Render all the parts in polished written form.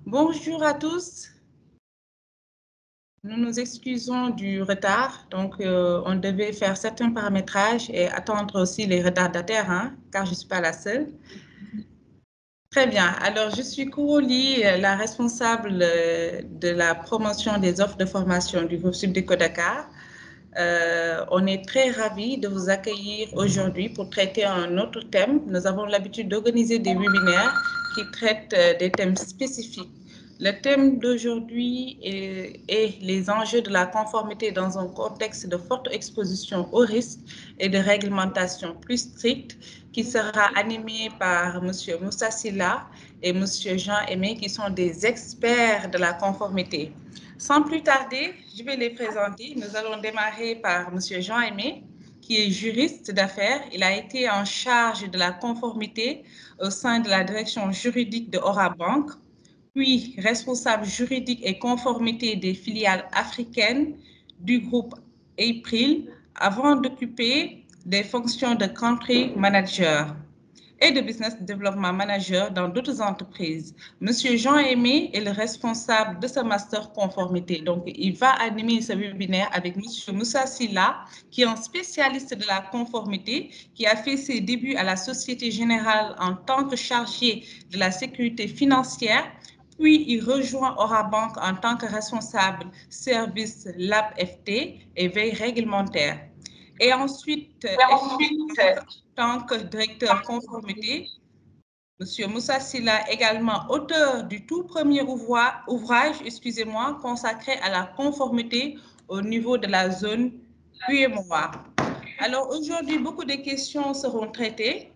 Bonjour à tous. Nous nous excusons du retard. Donc, on devait faire certains paramétrages et attendre aussi les retardataires, hein, car je ne suis pas la seule. Très bien. Alors, je suis Kourouli, la responsable de la promotion des offres de formation du groupe Subdeco Dakar. On est très ravis de vous accueillir aujourd'hui pour traiter un autre thème. Nous avons l'habitude d'organiser des webinaires qui traitent des thèmes spécifiques. Le thème d'aujourd'hui est les enjeux de la conformité dans un contexte de forte exposition aux risques et de réglementation plus stricte, qui sera animé par M. Moussa Silla et M. Jean Aimé, qui sont des experts de la conformité. Sans plus tarder, je vais les présenter. Nous allons démarrer par M. Jean Aimé, qui est juriste d'affaires. Il a été en charge de la conformité au sein de la direction juridique de Orabank, puis responsable juridique et conformité des filiales africaines du groupe April, avant d'occuper des fonctions de country manager et de business development manager dans d'autres entreprises. Monsieur Jean Aimé est le responsable de ce master conformité. Donc, il va animer ce webinaire avec Monsieur Moussa Silla, qui est un spécialiste de la conformité, qui a fait ses débuts à la Société Générale en tant que chargé de la sécurité financière. Puis, il rejoint Orabank en tant que responsable service LabFT et veille réglementaire. Et ensuite, en tant que directeur conformité, M. Moussa Silla, également auteur du tout premier ouvrage, consacré à la conformité au niveau de la zone UEMOA. Alors aujourd'hui, beaucoup de questions seront traitées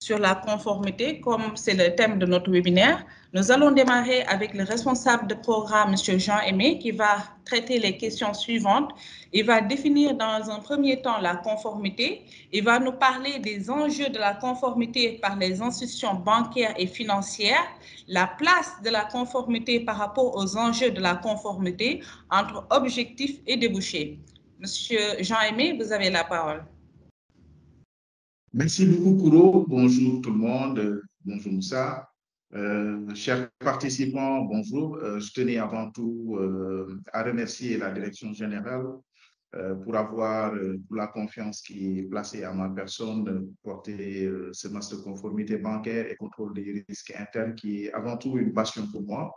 sur la conformité, comme c'est le thème de notre webinaire. Nous allons démarrer avec le responsable de programme, M. Jean Aimé, qui va traiter les questions suivantes. Il va définir dans un premier temps la conformité. Il va nous parler des enjeux de la conformité par les institutions bancaires et financières, la place de la conformité par rapport aux enjeux de la conformité entre objectifs et débouchés. Monsieur Jean Aimé, vous avez la parole. Merci beaucoup, Kouro. Bonjour tout le monde. Bonjour Moussa. Chers participants, bonjour. Je tenais avant tout à remercier la Direction générale pour la confiance qui est placée à ma personne de porter ce master conformité bancaire et contrôle des risques internes qui est avant tout une passion pour moi.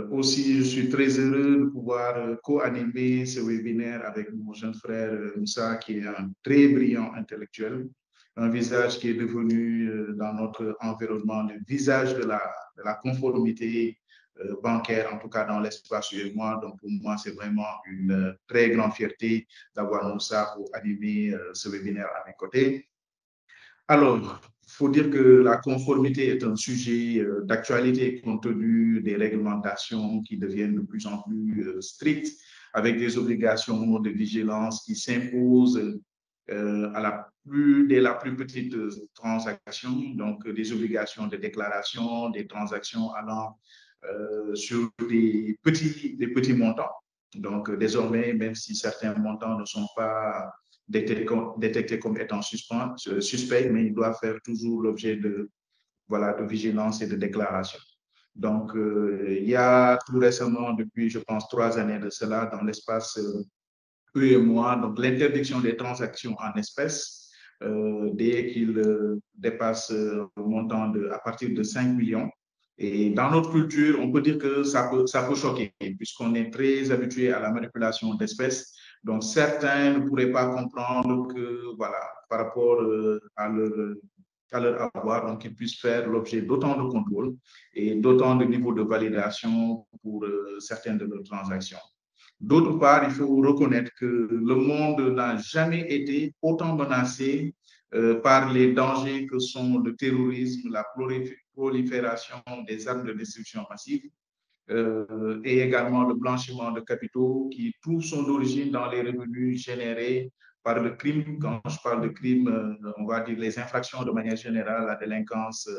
Aussi, je suis très heureux de pouvoir co-animer ce webinaire avec mon jeune frère Moussa, qui est un très brillant intellectuel, un visage qui est devenu dans notre environnement le visage de la conformité bancaire, en tout cas dans l'espace UEMOA. Donc, pour moi, c'est vraiment une très grande fierté d'avoir Moussa pour animer ce webinaire à mes côtés. Alors, il faut dire que la conformité est un sujet d'actualité compte tenu des réglementations qui deviennent de plus en plus strictes, avec des obligations de vigilance qui s'imposent dès la plus petite transaction, donc des obligations de déclaration, des transactions allant sur des petits montants. Donc, désormais, même si certains montants ne sont pas détectés comme étant suspects, mais ils doivent faire toujours l'objet de vigilance et de déclaration. Donc, il y a tout récemment, depuis, je pense, 3 années de cela, dans l'espace UEMOA, donc l'interdiction des transactions en espèces, dès qu'ils dépassent un montant à partir de 5 millions. Et dans notre culture, on peut dire que ça peut choquer, puisqu'on est très habitué à la manipulation d'espèces. Donc, certains ne pourraient pas comprendre que, voilà, par rapport à leur avoir, donc ils puissent faire l'objet d'autant de contrôles et d'autant de niveaux de validation pour certaines de leurs transactions. D'autre part, il faut reconnaître que le monde n'a jamais été autant menacé par les dangers que sont le terrorisme, la prolifération des armes de destruction massive et également le blanchiment de capitaux qui tous sont d'origine dans les revenus générés par le crime. Quand je parle de crime, on va dire les infractions de manière générale, la délinquance,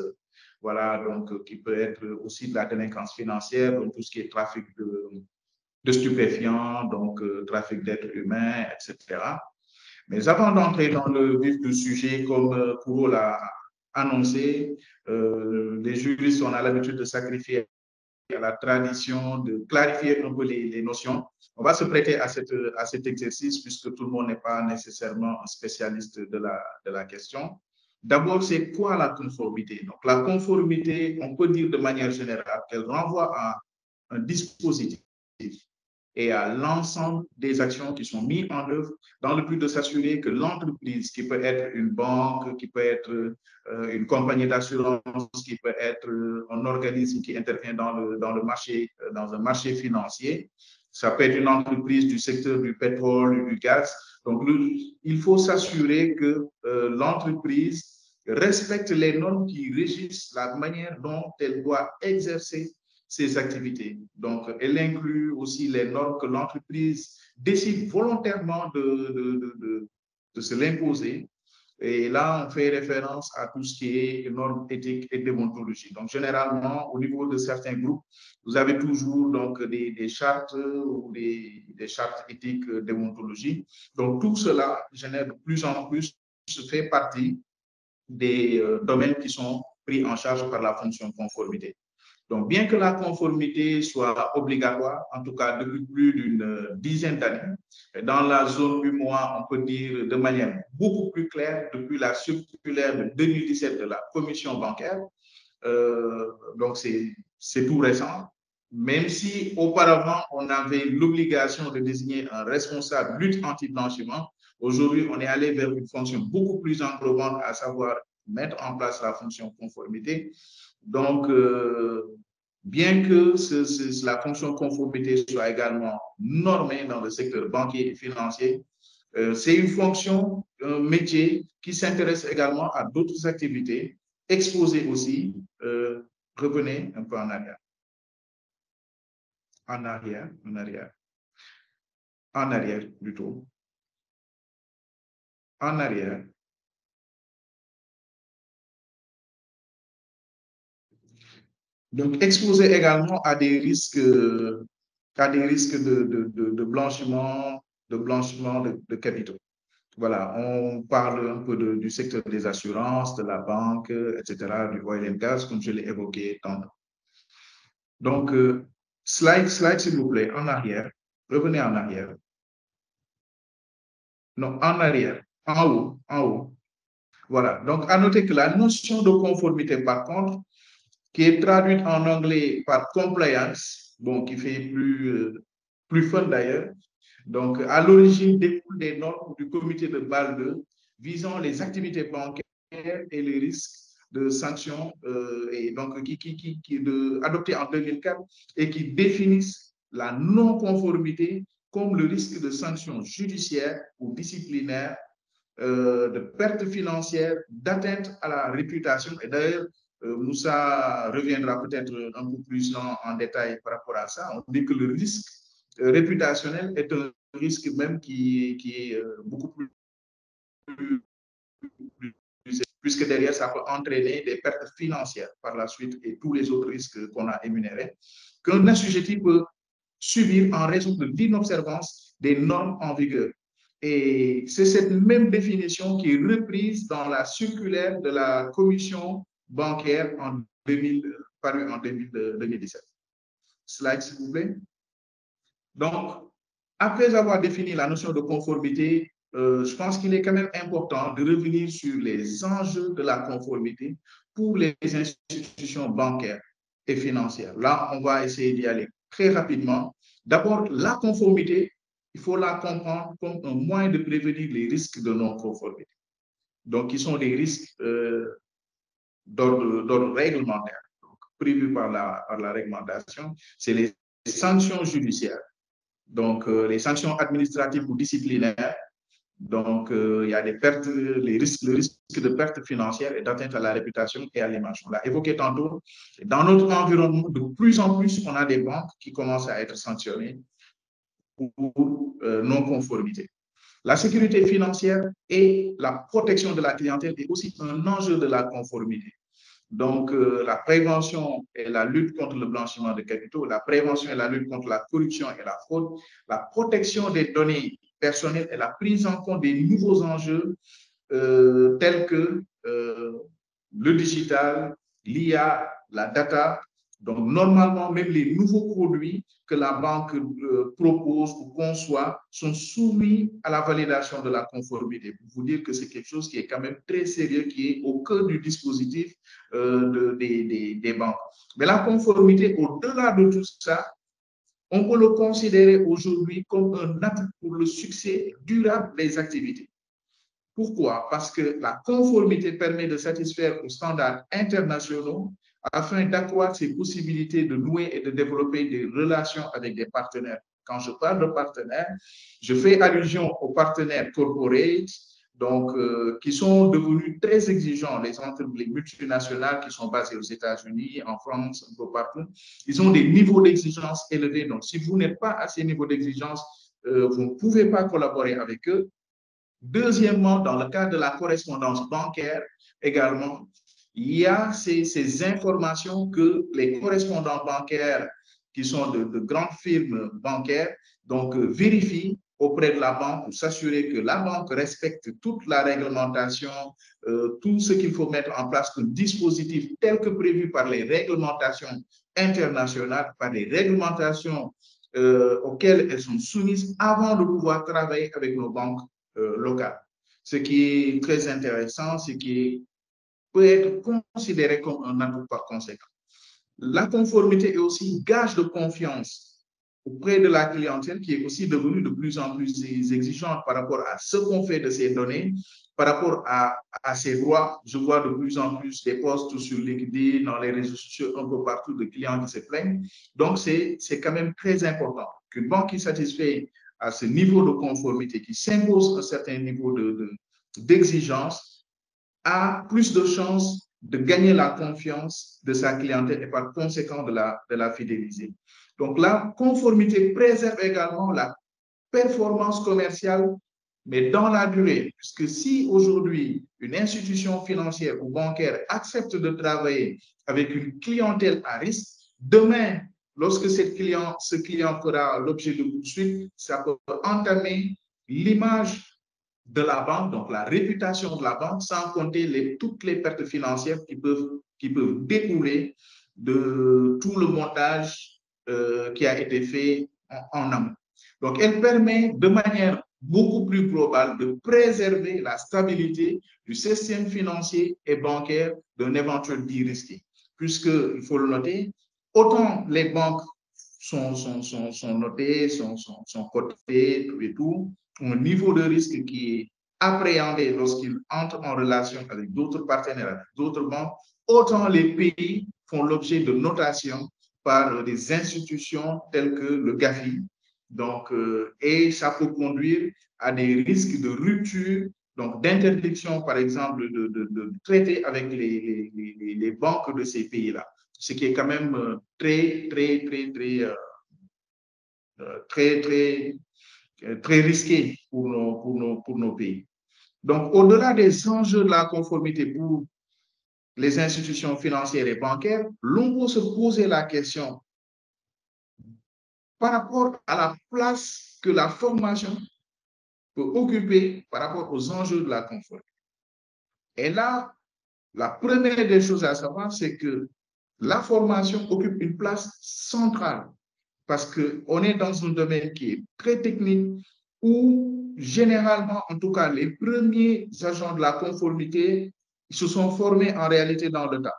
voilà, donc qui peut être aussi de la délinquance financière, donc tout ce qui est trafic de stupéfiants, donc trafic d'êtres humains, etc. Mais avant d'entrer dans le vif du sujet, comme Kouro l'a annoncé, les juristes, on a l'habitude de sacrifier à la tradition, de clarifier un peu les notions. On va se prêter à cet exercice puisque tout le monde n'est pas nécessairement un spécialiste de la question. D'abord, c'est quoi la conformité? Donc, la conformité, on peut dire de manière générale qu'elle renvoie à un dispositif et à l'ensemble des actions qui sont mises en œuvre dans le but de s'assurer que l'entreprise, qui peut être une banque, qui peut être une compagnie d'assurance, qui peut être un organisme qui intervient dans le marché, dans un marché financier, ça peut être une entreprise du secteur du pétrole, du gaz. Donc, il faut s'assurer que l'entreprise respecte les normes qui régissent la manière dont elle doit exercer ses activités. Donc, elle inclut aussi les normes que l'entreprise décide volontairement de se l'imposer. Et là, on fait référence à tout ce qui est normes éthiques et déontologie. Donc, généralement, au niveau de certains groupes, vous avez toujours donc, des chartes ou des chartes éthiques déontologie. Donc, tout cela génère de plus en plus, fait partie des domaines qui sont pris en charge par la fonction conformité. Donc, bien que la conformité soit obligatoire, en tout cas depuis plus d'une dizaine d'années, dans la zone UMOA, on peut dire de manière beaucoup plus claire, depuis la circulaire de 2017 de la commission bancaire, donc c'est tout récent, même si auparavant on avait l'obligation de désigner un responsable lutte anti-blanchiment, aujourd'hui on est allé vers une fonction beaucoup plus englobante, à savoir mettre en place la fonction conformité. Donc, bien que la fonction conformité soit également normée dans le secteur banquier et financier, c'est une fonction, un métier qui s'intéresse également à d'autres activités, exposées aussi. Revenez un peu en arrière. En arrière, en arrière. En arrière, plutôt. En arrière. Donc, exposé également à des risques de blanchiment, de capitaux. Voilà, on parle un peu du secteur des assurances, de la banque, etc., du oil and gas, comme je l'ai évoqué tantôt. Donc, slide, s'il vous plaît, en arrière. Revenez en arrière. Non, en arrière. En haut, en haut. Voilà. Donc, à noter que la notion de conformité, par contre, qui est traduite en anglais par compliance, bon, qui fait plus fun d'ailleurs. Donc, à l'origine découle des normes du comité de Bâle II visant les activités bancaires et les risques de sanctions, et donc adoptées en 2004 et qui définissent la non-conformité comme le risque de sanctions judiciaires ou disciplinaires, de pertes financières, d'atteinte à la réputation. Et d'ailleurs, Moussa reviendra peut-être un peu plus en détail par rapport à ça. On dit que le risque réputationnel est un risque même qui est beaucoup plus, puisque derrière, ça peut entraîner des pertes financières par la suite et tous les autres risques qu'on a énumérés, qu'un assujetti peut subir en raison de l'inobservance des normes en vigueur. Et c'est cette même définition qui est reprise dans la circulaire de la commission bancaire parue en 2017. Slide, s'il vous plaît. Donc, après avoir défini la notion de conformité, je pense qu'il est quand même important de revenir sur les enjeux de la conformité pour les institutions bancaires et financières. Là, on va essayer d'y aller très rapidement. D'abord, la conformité, il faut la comprendre comme un moyen de prévenir les risques de non-conformité. Donc, qui sont des risques d'ordre réglementaire, donc, prévus par la réglementation. C'est les sanctions judiciaires. Donc, les sanctions administratives ou disciplinaires. Donc, il y a des pertes, le risque de pertes financières et d'atteinte à la réputation et à l'image. On l'a évoqué tantôt. Dans notre environnement, de plus en plus, on a des banques qui commencent à être sanctionnées pour non-conformité. La sécurité financière et la protection de la clientèle est aussi un enjeu de la conformité. Donc, la prévention et la lutte contre le blanchiment de capitaux, la prévention et la lutte contre la corruption et la fraude, la protection des données personnelles et la prise en compte des nouveaux enjeux tels que le digital, l'IA, la data, Donc, normalement, même les nouveaux produits que la banque propose ou conçoit sont soumis à la validation de la conformité. Pour vous dire que c'est quelque chose qui est quand même très sérieux, qui est au cœur du dispositif des banques. Mais la conformité, au-delà de tout ça, on peut le considérer aujourd'hui comme un atout pour le succès durable des activités. Pourquoi? Parce que la conformité permet de satisfaire aux standards internationaux afin d'accroître ses possibilités de nouer et de développer des relations avec des partenaires. Quand je parle de partenaires, je fais allusion aux partenaires corporate, donc qui sont devenus très exigeants, les multinationales qui sont basées aux États-Unis, en France, un peu partout. Ils ont des niveaux d'exigence élevés. Donc, si vous n'êtes pas à ces niveaux d'exigence, vous ne pouvez pas collaborer avec eux. Deuxièmement, dans le cadre de la correspondance bancaire également, il y a ces informations que les correspondants bancaires qui sont de grandes firmes bancaires donc, vérifient auprès de la banque pour s'assurer que la banque respecte toute la réglementation, tout ce qu'il faut mettre en place comme dispositif tel que prévu par les réglementations internationales, par les réglementations auxquelles elles sont soumises avant de pouvoir travailler avec nos banques locales. Ce qui est très intéressant, ce qui peut être considéré comme un atout par conséquent. La conformité est aussi gage de confiance auprès de la clientèle qui est aussi devenue de plus en plus exigeante par rapport à ce qu'on fait de ces données, par rapport à ces droits. Je vois de plus en plus des posts sur LinkedIn, dans les réseaux sociaux, un peu partout, de clients qui se plaignent. Donc, c'est quand même très important qu'une banque qui satisfait à ce niveau de conformité, qui s'impose un certain niveau d'exigence, a plus de chances de gagner la confiance de sa clientèle et par conséquent de la fidéliser. Donc, la conformité préserve également la performance commerciale, mais dans la durée, puisque si aujourd'hui une institution financière ou bancaire accepte de travailler avec une clientèle à risque, demain, lorsque ce client fera l'objet de poursuites, ça peut entamer l'image de la banque, donc la réputation de la banque, sans compter toutes les pertes financières qui peuvent découler de tout le montage qui a été fait en amont. Donc, elle permet de manière beaucoup plus globale de préserver la stabilité du système financier et bancaire d'un éventuel dit risqué. Puisque, il faut le noter, autant les banques sont notées, sont cotées, tout et tout, un niveau de risque qui est appréhendé lorsqu'ils entrent en relation avec d'autres partenaires, avec d'autres banques, autant les pays font l'objet de notation par des institutions telles que le Gafi. Donc, et ça peut conduire à des risques de rupture, donc d'interdiction, par exemple, de traiter avec les banques de ces pays-là. Ce qui est quand même très risqué pour nos pays. Donc, au-delà des enjeux de la conformité pour les institutions financières et bancaires, l'on peut se poser la question par rapport à la place que la formation peut occuper par rapport aux enjeux de la conformité. Et là, la première des choses à savoir, c'est que la formation occupe une place centrale parce qu'on est dans un domaine qui est très technique où généralement, en tout cas, les premiers agents de la conformité se sont formés en réalité dans le tas.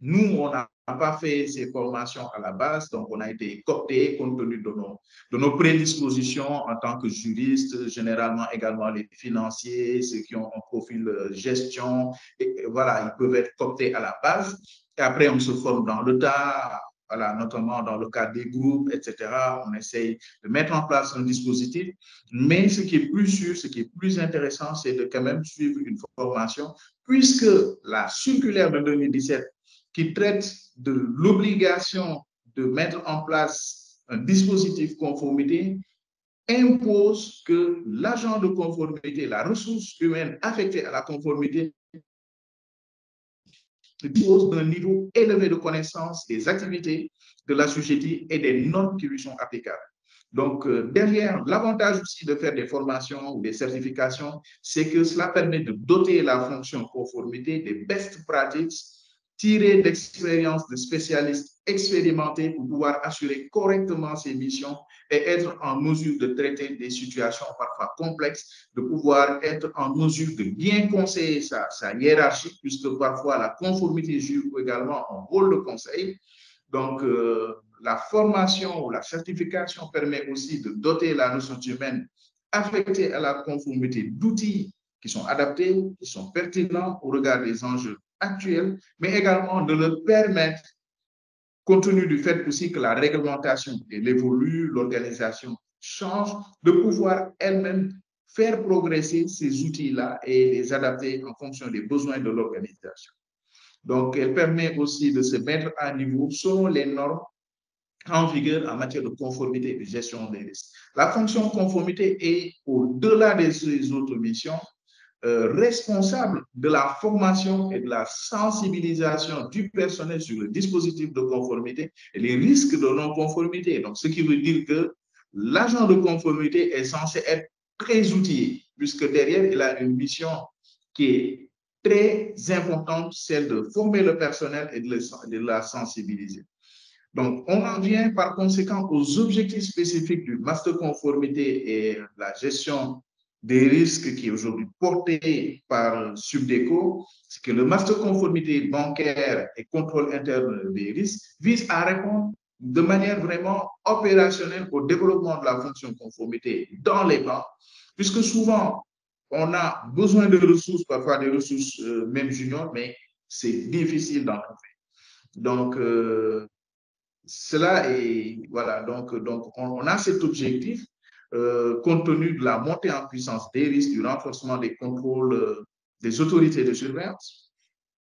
Nous, on n'a pas fait ces formations à la base, donc on a été cooptés compte tenu de nos prédispositions en tant que juristes, généralement également les financiers, ceux qui ont un profil gestion, et voilà, ils peuvent être cooptés à la base. Et après, on se forme dans le tas, voilà, notamment dans le cadre des groupes, etc. On essaye de mettre en place un dispositif, mais ce qui est plus sûr, ce qui est plus intéressant, c'est de quand même suivre une formation, puisque la circulaire de 2017 qui traite de l'obligation de mettre en place un dispositif conformité impose que l'agent de conformité, la ressource humaine affectée à la conformité, dispose d'un niveau élevé de connaissance des activités de l'assujetti et des normes qui lui sont applicables. Donc, derrière, l'avantage aussi de faire des formations ou des certifications, c'est que cela permet de doter la fonction conformité des best practices tirer d'expériences de spécialistes expérimentés pour pouvoir assurer correctement ses missions et être en mesure de traiter des situations parfois complexes, de pouvoir être en mesure de bien conseiller sa hiérarchie, puisque parfois la conformité joue également un rôle de conseil. Donc, la formation ou la certification permet aussi de doter la ressource humaine affectée à la conformité d'outils qui sont adaptés, qui sont pertinents au regard des enjeux actuels, mais également de leur permettre, compte tenu du fait aussi que la réglementation elle évolue, l'organisation change, de pouvoir elle-même faire progresser ces outils-là et les adapter en fonction des besoins de l'organisation. Donc, elle permet aussi de se mettre à niveau selon les normes en vigueur en matière de conformité et de gestion des risques. La fonction conformité est, au-delà des autres missions, responsable de la formation et de la sensibilisation du personnel sur le dispositif de conformité et les risques de non-conformité. Donc, ce qui veut dire que l'agent de conformité est censé être très outillé, puisque derrière, il a une mission qui est très importante, celle de former le personnel et de la sensibiliser. Donc, on en vient par conséquent aux objectifs spécifiques du master conformité et la gestion des risques qui est aujourd'hui porté par Subdeco. C'est que le master conformité bancaire et contrôle interne des risques vise à répondre de manière vraiment opérationnelle au développement de la fonction conformité dans les banques, puisque souvent, on a besoin de ressources, parfois des ressources même juniors, mais c'est difficile d'en trouver. Donc, cela est, voilà, donc on a cet objectif compte tenu de la montée en puissance des risques, du renforcement des contrôles des autorités de surveillance,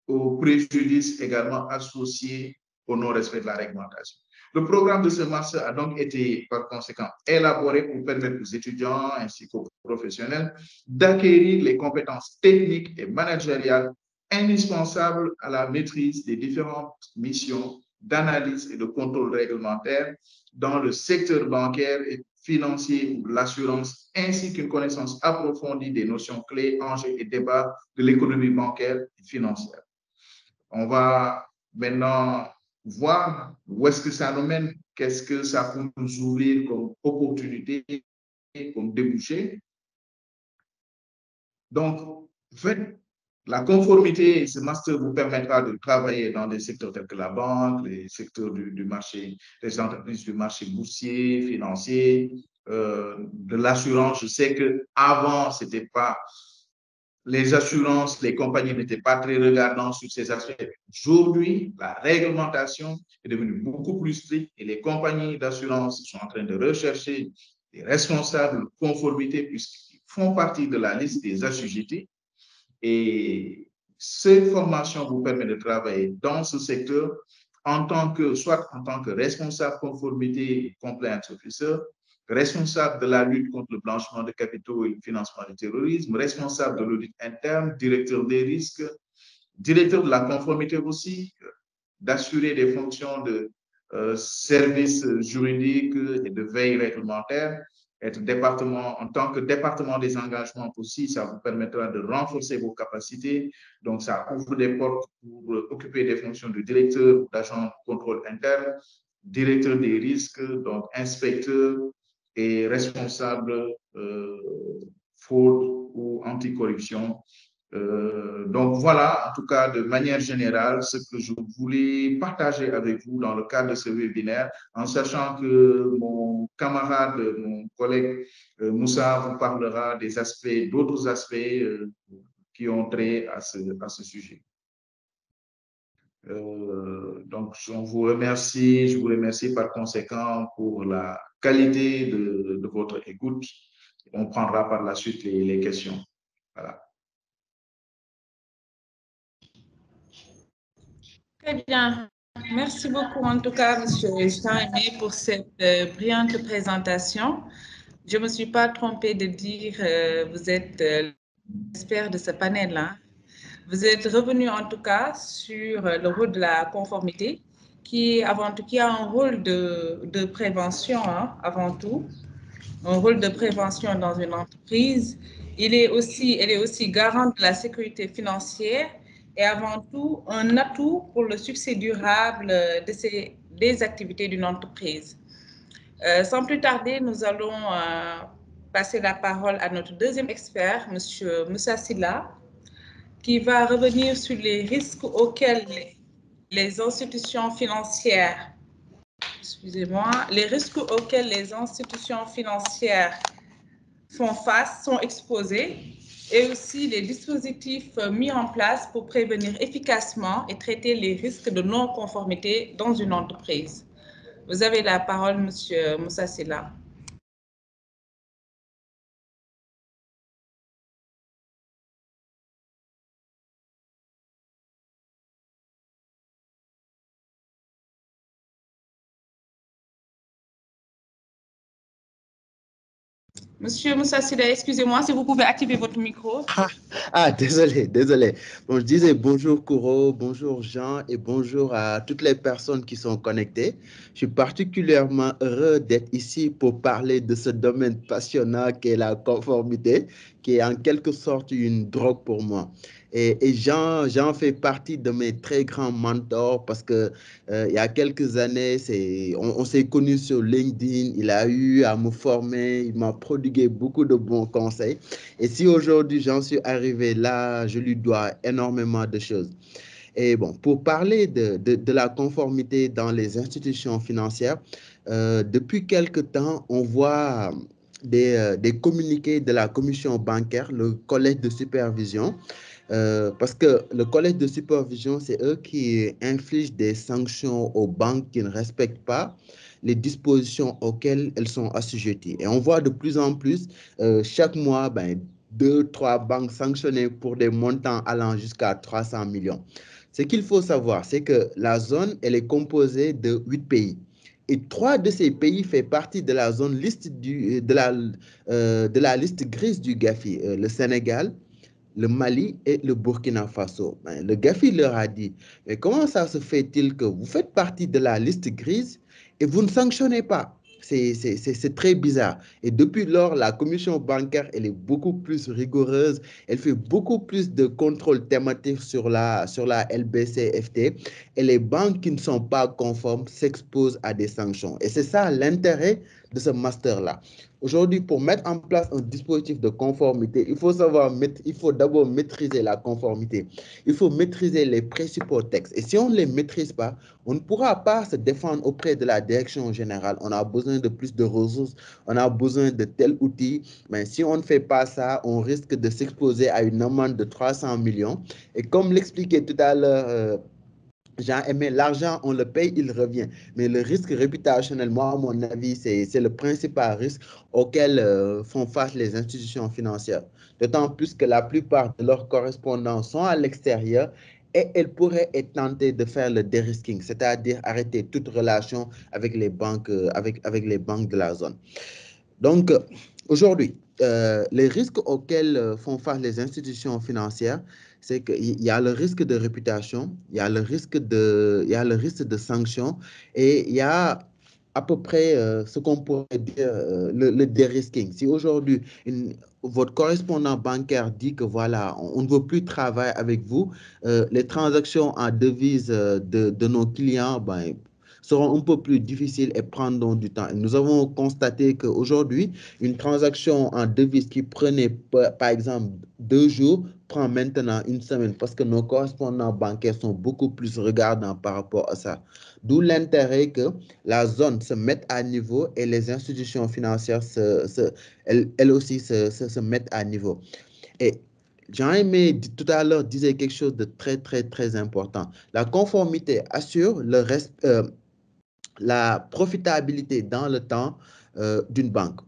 au préjudice également associé au non-respect de la réglementation. Le programme de ce master a donc été, par conséquent, élaboré pour permettre aux étudiants ainsi qu'aux professionnels d'acquérir les compétences techniques et managériales indispensables à la maîtrise des différentes missions d'analyse et de contrôle réglementaire dans le secteur bancaire et financier ou de l'assurance, ainsi qu'une connaissance approfondie des notions clés, enjeux et débats de l'économie bancaire et financière. On va maintenant voir où est-ce que ça nous mène, qu'est-ce que ça peut nous ouvrir comme opportunité, comme débouché. Donc, en fait, la conformité, ce master vous permettra de travailler dans des secteurs tels que la banque, les secteurs du marché, les entreprises du marché boursier, financier, de l'assurance. Je sais qu'avant, c'était pas les assurances, les compagnies n'étaient pas très regardantes sur ces aspects. Aujourd'hui, la réglementation est devenue beaucoup plus stricte et les compagnies d'assurance sont en train de rechercher des responsables de conformité puisqu'ils font partie de la liste des assujettis. Et cette formation vous permet de travailler dans ce secteur soit en tant que responsable conformité compliance officer, responsable de la lutte contre le blanchiment de capitaux et le financement du terrorisme, responsable de l'audit interne, directeur des risques, directeur de la conformité aussi, d'assurer des fonctions de service juridique et de veille réglementaire, être département, en tant que département des engagements aussi, ça vous permettra de renforcer vos capacités. Donc, ça ouvre des portes pour occuper des fonctions de directeur, d'agent de contrôle interne, directeur des risques, donc inspecteur et responsable fraude ou anticorruption. Donc voilà, en tout cas, de manière générale, ce que je voulais partager avec vous dans le cadre de ce webinaire, en sachant que mon camarade, mon collègue Moussa vous parlera des aspects, d'autres aspects qui ont trait à ce sujet. Donc, je vous remercie par conséquent pour la qualité de votre écoute. On prendra par la suite les questions. Voilà. Très bien. Merci beaucoup en tout cas, M. Jean-Aimé, pour cette brillante présentation. Je ne me suis pas trompée de dire vous êtes l'expert de ce panel-là. Vous êtes revenu en tout cas sur le rôle de la conformité, qui a un rôle de prévention avant tout, un rôle de prévention dans une entreprise. Elle est aussi garante de la sécurité financière est avant tout un atout pour le succès durable des activités d'une entreprise. Sans plus tarder, nous allons passer la parole à notre deuxième expert, M. Moussa Sylla, qui va revenir sur les risques auxquels les institutions financières, les risques auxquels les institutions financières font face, sont exposés, et aussi les dispositifs mis en place pour prévenir efficacement et traiter les risques de non-conformité dans une entreprise. Vous avez la parole, Monsieur Moussa Sylla. Monsieur Moussa Sylla, excusez-moi, si vous pouvez activer votre micro. Désolé, désolé. Bon, je disais bonjour Kouro, bonjour Jean et bonjour à toutes les personnes qui sont connectées. Je suis particulièrement heureux d'être ici pour parler de ce domaine passionnant qu'est la conformité, qui est en quelque sorte une drogue pour moi. Et Jean fait partie de mes très grands mentors parce que il y a quelques années, on s'est connus sur LinkedIn, il a eu à me former, il m'a prodigué beaucoup de bons conseils. Et si aujourd'hui j'en suis arrivé là, je lui dois énormément de choses. Et bon, pour parler de la conformité dans les institutions financières, depuis quelque temps, on voit des communiqués de la commission bancaire, le collège de supervision, parce que le collège de supervision, c'est eux qui infligent des sanctions aux banques qui ne respectent pas les dispositions auxquelles elles sont assujetties. Et on voit de plus en plus, chaque mois, deux, trois banques sanctionnées pour des montants allant jusqu'à 300 millions. Ce qu'il faut savoir, c'est que la zone, elle est composée de 8 pays. Et 3 de ces pays font partie de la zone de la liste grise du GAFI, le Sénégal, le Mali et le Burkina Faso. Le GAFI leur a dit, mais comment ça se fait-il que vous faites partie de la liste grise et vous ne sanctionnez pas? C'est très bizarre. Et depuis lors, la commission bancaire, elle est beaucoup plus rigoureuse. Elle fait beaucoup plus de contrôles thématiques sur la LBC-FT. Et les banques qui ne sont pas conformes s'exposent à des sanctions. Et c'est ça l'intérêt de ce master-là. Aujourd'hui, pour mettre en place un dispositif de conformité, il faut d'abord maîtriser la conformité. Il faut maîtriser les principaux textes. Et si on ne les maîtrise pas, on ne pourra pas se défendre auprès de la direction générale. On a besoin de plus de ressources, on a besoin de tels outils. Mais si on ne fait pas ça, on risque de s'exposer à une amende de 300 millions. Et comme l'expliquait tout à l'heure Jean-Aimé, l'argent, on le paye, il revient. Mais le risque réputationnel, moi, à mon avis, c'est le principal risque auquel font face les institutions financières. D'autant plus que la plupart de leurs correspondants sont à l'extérieur et elles pourraient être tentées de faire le dérisking, c'est-à-dire arrêter toute relation avec les banques, avec les banques de la zone. Donc, aujourd'hui, les risques auxquels font face les institutions financières, c'est qu'il y a le risque de réputation, il y a le risque de sanctions et il y a à peu près ce qu'on pourrait dire le dérisking. Si aujourd'hui, votre correspondant bancaire dit que voilà, on ne veut plus travailler avec vous, les transactions en devises de nos clients, seront un peu plus difficiles et prendront du temps. Et nous avons constaté qu'aujourd'hui, une transaction en devise qui prenait, par exemple, 2 jours, prend maintenant une semaine parce que nos correspondants bancaires sont beaucoup plus regardants par rapport à ça. D'où l'intérêt que la zone se mette à niveau et les institutions financières, elles aussi, se mettent à niveau. Et Jean-Aimé, tout à l'heure, disait quelque chose de très, très, très important. La conformité assure la profitabilité dans le temps d'une banque.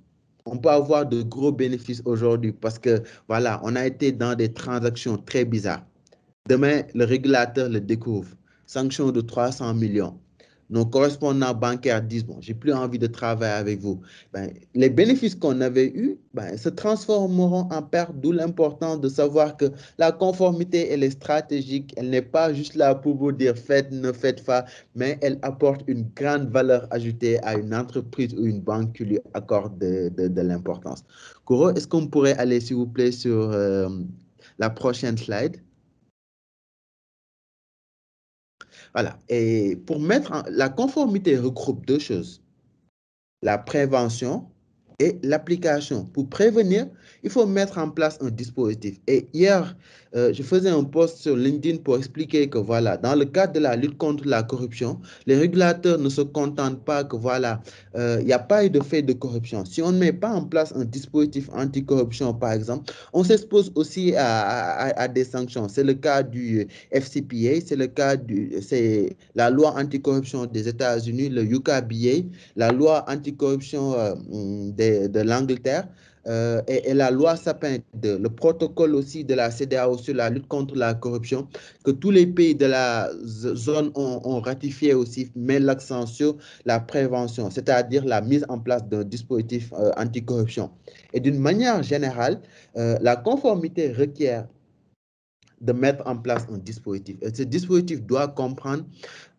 On peut avoir de gros bénéfices aujourd'hui parce que, voilà, on a été dans des transactions très bizarres. Demain, le régulateur le découvre. Sanction de 300 millions. Nos correspondants bancaires disent, bon, j'ai plus envie de travailler avec vous. Les bénéfices qu'on avait eus se transformeront en perte, d'où l'importance de savoir que la conformité, elle est stratégique. Elle n'est pas juste là pour vous dire faites, ne faites pas, mais elle apporte une grande valeur ajoutée à une entreprise ou une banque qui lui accorde de l'importance. Kouro, est-ce qu'on pourrait aller, s'il vous plaît, sur la prochaine slide? Voilà. Et pour la conformité regroupe deux choses, la prévention et l'application. Pour prévenir, il faut mettre en place un dispositif. Et hier, je faisais un post sur LinkedIn pour expliquer que voilà, dans le cadre de la lutte contre la corruption, les régulateurs ne se contentent pas que voilà, il n'y a pas eu de fait de corruption. Si on ne met pas en place un dispositif anticorruption, par exemple, on s'expose aussi à des sanctions. C'est le cas du FCPA, c'est le cas c'est la loi anticorruption des États-Unis, le UKBA, la loi anticorruption de l'Angleterre et la loi Sapin 2, le protocole aussi de la CEDEAO sur la lutte contre la corruption, que tous les pays de la zone ont ratifié aussi, met l'accent sur la prévention, c'est-à-dire la mise en place d'un dispositif anticorruption. Et d'une manière générale, la conformité requiert de mettre en place un dispositif. Et ce dispositif doit comprendre,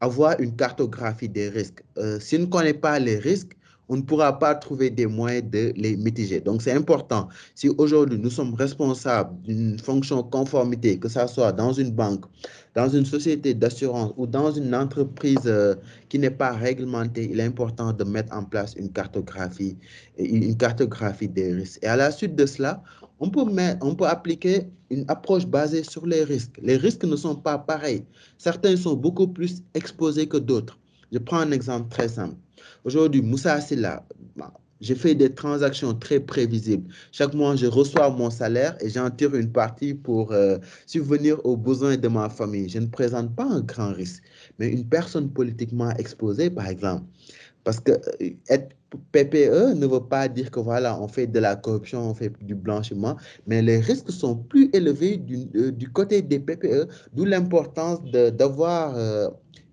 avoir une cartographie des risques. Si on ne connaît pas les risques, on ne pourra pas trouver des moyens de les mitiger. Donc, c'est important. Si aujourd'hui, nous sommes responsables d'une fonction conformité, que ce soit dans une banque, dans une société d'assurance ou dans une entreprise qui n'est pas réglementée, il est important de mettre en place une cartographie des risques. Et à la suite de cela, on peut appliquer une approche basée sur les risques. Les risques ne sont pas pareils. Certains sont beaucoup plus exposés que d'autres. Je prends un exemple très simple. Aujourd'hui, Moussa Silla, j'ai fait des transactions très prévisibles. Chaque mois, je reçois mon salaire et j'en tire une partie pour subvenir aux besoins de ma famille. Je ne présente pas un grand risque. Mais une personne politiquement exposée, par exemple, parce que être PPE ne veut pas dire que voilà, on fait de la corruption, on fait du blanchiment, mais les risques sont plus élevés du côté des PPE, d'où l'importance d'avoir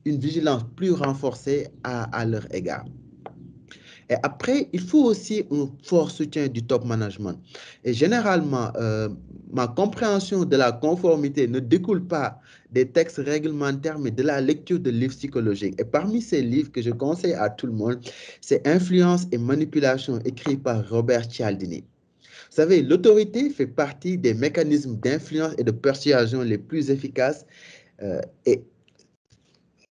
une vigilance plus renforcée à leur égard. Et après, il faut aussi un fort soutien du top management. Et généralement, ma compréhension de la conformité ne découle pas des textes réglementaires, mais de la lecture de livres psychologiques. Et parmi ces livres que je conseille à tout le monde, c'est Influence et manipulation, écrit par Robert Cialdini. Vous savez, l'autorité fait partie des mécanismes d'influence et de persuasion les plus efficaces et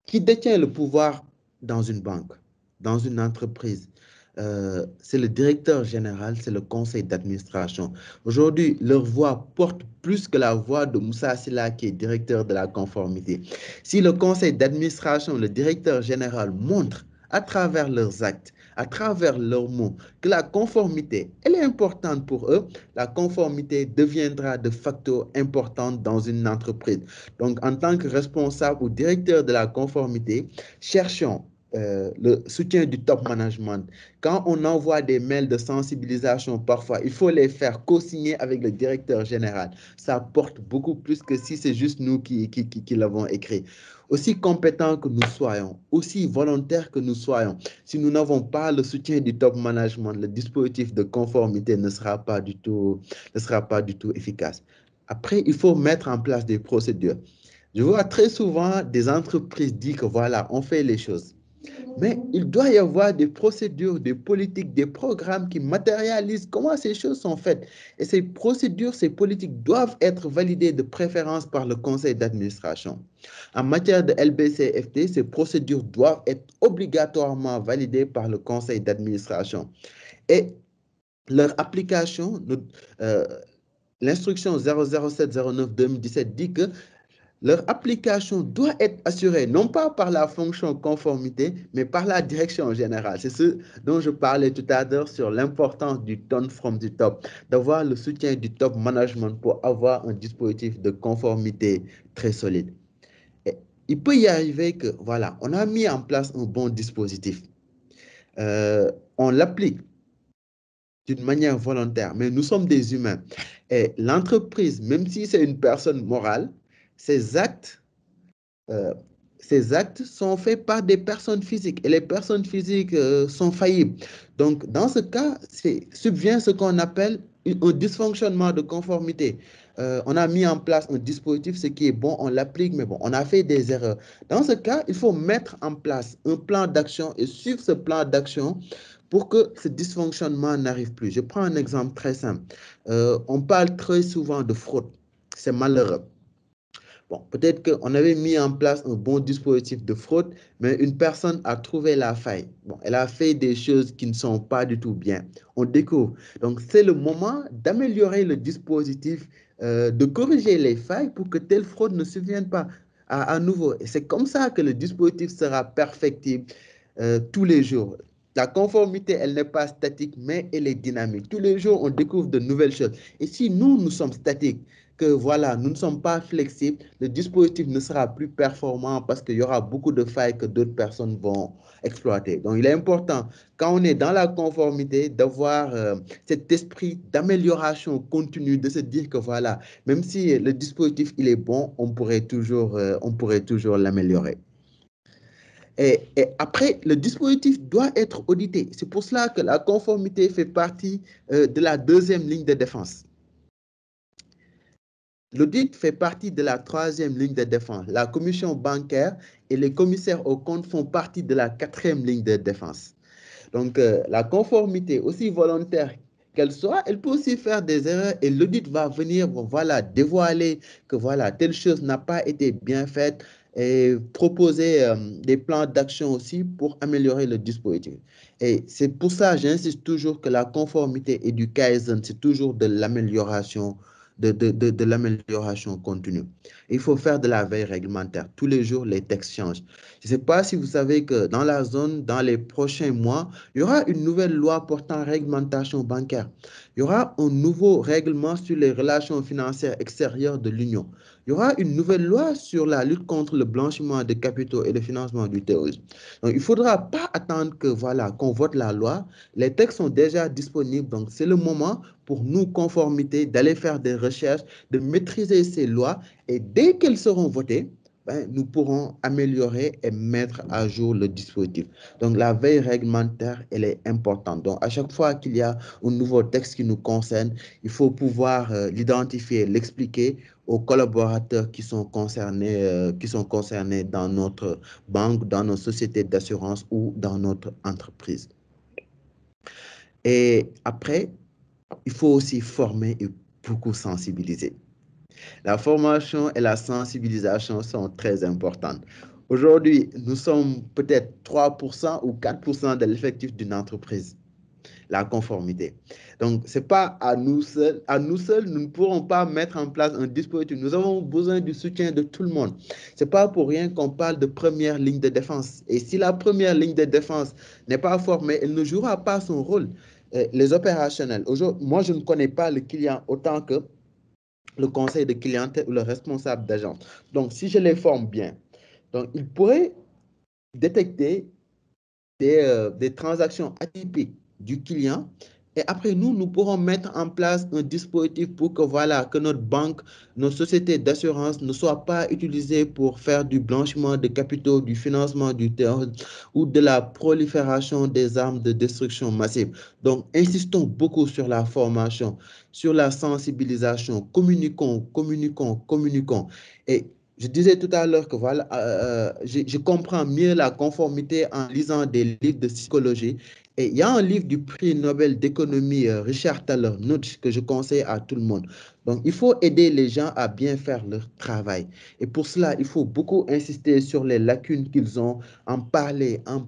qui détient le pouvoir dans une banque, dans une entreprise. C'est le directeur général, c'est le conseil d'administration. Aujourd'hui, leur voix porte plus que la voix de Moussa Silla, qui est directeur de la conformité. Si le conseil d'administration, le directeur général montre à travers leurs actes, à travers leurs mots, que la conformité, elle est importante pour eux, la conformité deviendra de facto importante dans une entreprise. Donc, en tant que responsable ou directeur de la conformité, cherchons le soutien du top management. Quand on envoie des mails de sensibilisation, parfois, il faut les faire co-signer avec le directeur général. Ça porte beaucoup plus que si c'est juste nous qui l'avons écrit. Aussi compétents que nous soyons, aussi volontaires que nous soyons, si nous n'avons pas le soutien du top management, le dispositif de conformité ne sera pas du tout efficace. Après, il faut mettre en place des procédures. Je vois très souvent des entreprises dire que voilà, on fait les choses. Mais il doit y avoir des procédures, des politiques, des programmes qui matérialisent comment ces choses sont faites. Et ces procédures, ces politiques doivent être validées de préférence par le conseil d'administration. En matière de LBC-FT, ces procédures doivent être obligatoirement validées par le conseil d'administration. Et leur application, l'instruction 00709-2017 dit que leur application doit être assurée non pas par la fonction conformité, mais par la direction générale. C'est ce dont je parlais tout à l'heure sur l'importance du tone from the top, d'avoir le soutien du top management pour avoir un dispositif de conformité très solide. Et il peut y arriver que, voilà, on a mis en place un bon dispositif. On l'applique d'une manière volontaire, mais nous sommes des humains. Et l'entreprise, même si c'est une personne morale, ces actes sont faits par des personnes physiques et les personnes physiques sont faillibles. Donc, dans ce cas, subvient ce qu'on appelle un dysfonctionnement de conformité. On a mis en place un dispositif, ce qui est bon, on l'applique, mais bon, on a fait des erreurs. Dans ce cas, il faut mettre en place un plan d'action et suivre ce plan d'action pour que ce dysfonctionnement n'arrive plus. Je prends un exemple très simple. On parle très souvent de fraude. C'est malheureux. Bon, peut-être qu'on avait mis en place un bon dispositif de fraude, mais une personne a trouvé la faille. Bon, elle a fait des choses qui ne sont pas du tout bien. On découvre. Donc, c'est le moment d'améliorer le dispositif, de corriger les failles pour que telle fraude ne survienne pas à nouveau. Et c'est comme ça que le dispositif sera perfectible tous les jours. La conformité, elle n'est pas statique, mais elle est dynamique. Tous les jours, on découvre de nouvelles choses. Et si nous sommes statiques, que voilà, nous ne sommes pas flexibles, le dispositif ne sera plus performant parce qu'il y aura beaucoup de failles que d'autres personnes vont exploiter. Donc, il est important, quand on est dans la conformité, d'avoir cet esprit d'amélioration continue, de se dire que voilà, même si le dispositif il est bon, on pourrait toujours l'améliorer. Et après, le dispositif doit être audité. C'est pour cela que la conformité fait partie de la deuxième ligne de défense. L'audit fait partie de la troisième ligne de défense. La commission bancaire et les commissaires aux comptes font partie de la quatrième ligne de défense. Donc, la conformité, aussi volontaire qu'elle soit, elle peut aussi faire des erreurs et l'audit va venir voilà, dévoiler que voilà, telle chose n'a pas été bien faite et proposer des plans d'action aussi pour améliorer le dispositif. Et c'est pour ça, j'insiste toujours que la conformité et du Kaizen, c'est toujours de l'amélioration de l'amélioration continue. Il faut faire de la veille réglementaire. Tous les jours, les textes changent. Je ne sais pas si vous savez que dans la zone, dans les prochains mois, il y aura une nouvelle loi portant réglementation bancaire. Il y aura un nouveau règlement sur les relations financières extérieures de l'Union. Il y aura une nouvelle loi sur la lutte contre le blanchiment de capitaux et le financement du terrorisme. Donc, il ne faudra pas attendre que, voilà, qu'on vote la loi. Les textes sont déjà disponibles. Donc, c'est le moment pour nous, conformité, d'aller faire des recherches, de maîtriser ces lois. Et dès qu'elles seront votées, nous pourrons améliorer et mettre à jour le dispositif. Donc, la veille réglementaire, elle est importante. Donc, à chaque fois qu'il y a un nouveau texte qui nous concerne, il faut pouvoir l'identifier, l'expliquer aux collaborateurs qui sont concernés dans notre banque, dans nos sociétés d'assurance ou dans notre entreprise. Et après, il faut aussi former et beaucoup sensibiliser. La formation et la sensibilisation sont très importantes. Aujourd'hui, nous sommes peut-être 3% ou 4% de l'effectif d'une entreprise, la conformité. Donc, ce n'est pas à nous seuls, nous ne pourrons pas mettre en place un dispositif. Nous avons besoin du soutien de tout le monde. Ce n'est pas pour rien qu'on parle de première ligne de défense. Et si la première ligne de défense n'est pas formée, elle ne jouera pas son rôle. Les opérationnels, moi, je ne connais pas le client autant que le conseil de clientèle ou le responsable d'agence. Donc, si je les forme bien, donc, ils pourraient détecter des transactions atypiques du client. Et après, nous pourrons mettre en place un dispositif pour que, voilà, que notre banque, nos sociétés d'assurance ne soient pas utilisées pour faire du blanchiment de capitaux, du financement du terrorisme ou de la prolifération des armes de destruction massive. Donc, insistons beaucoup sur la formation, sur la sensibilisation, communiquons. Et je disais tout à l'heure que voilà, je comprends mieux la conformité en lisant des livres de psychologie. Et il y a un livre du prix Nobel d'économie, Richard Thaler, que je conseille à tout le monde. Donc, il faut aider les gens à bien faire leur travail. Et pour cela, il faut beaucoup insister sur les lacunes qu'ils ont, en parler. En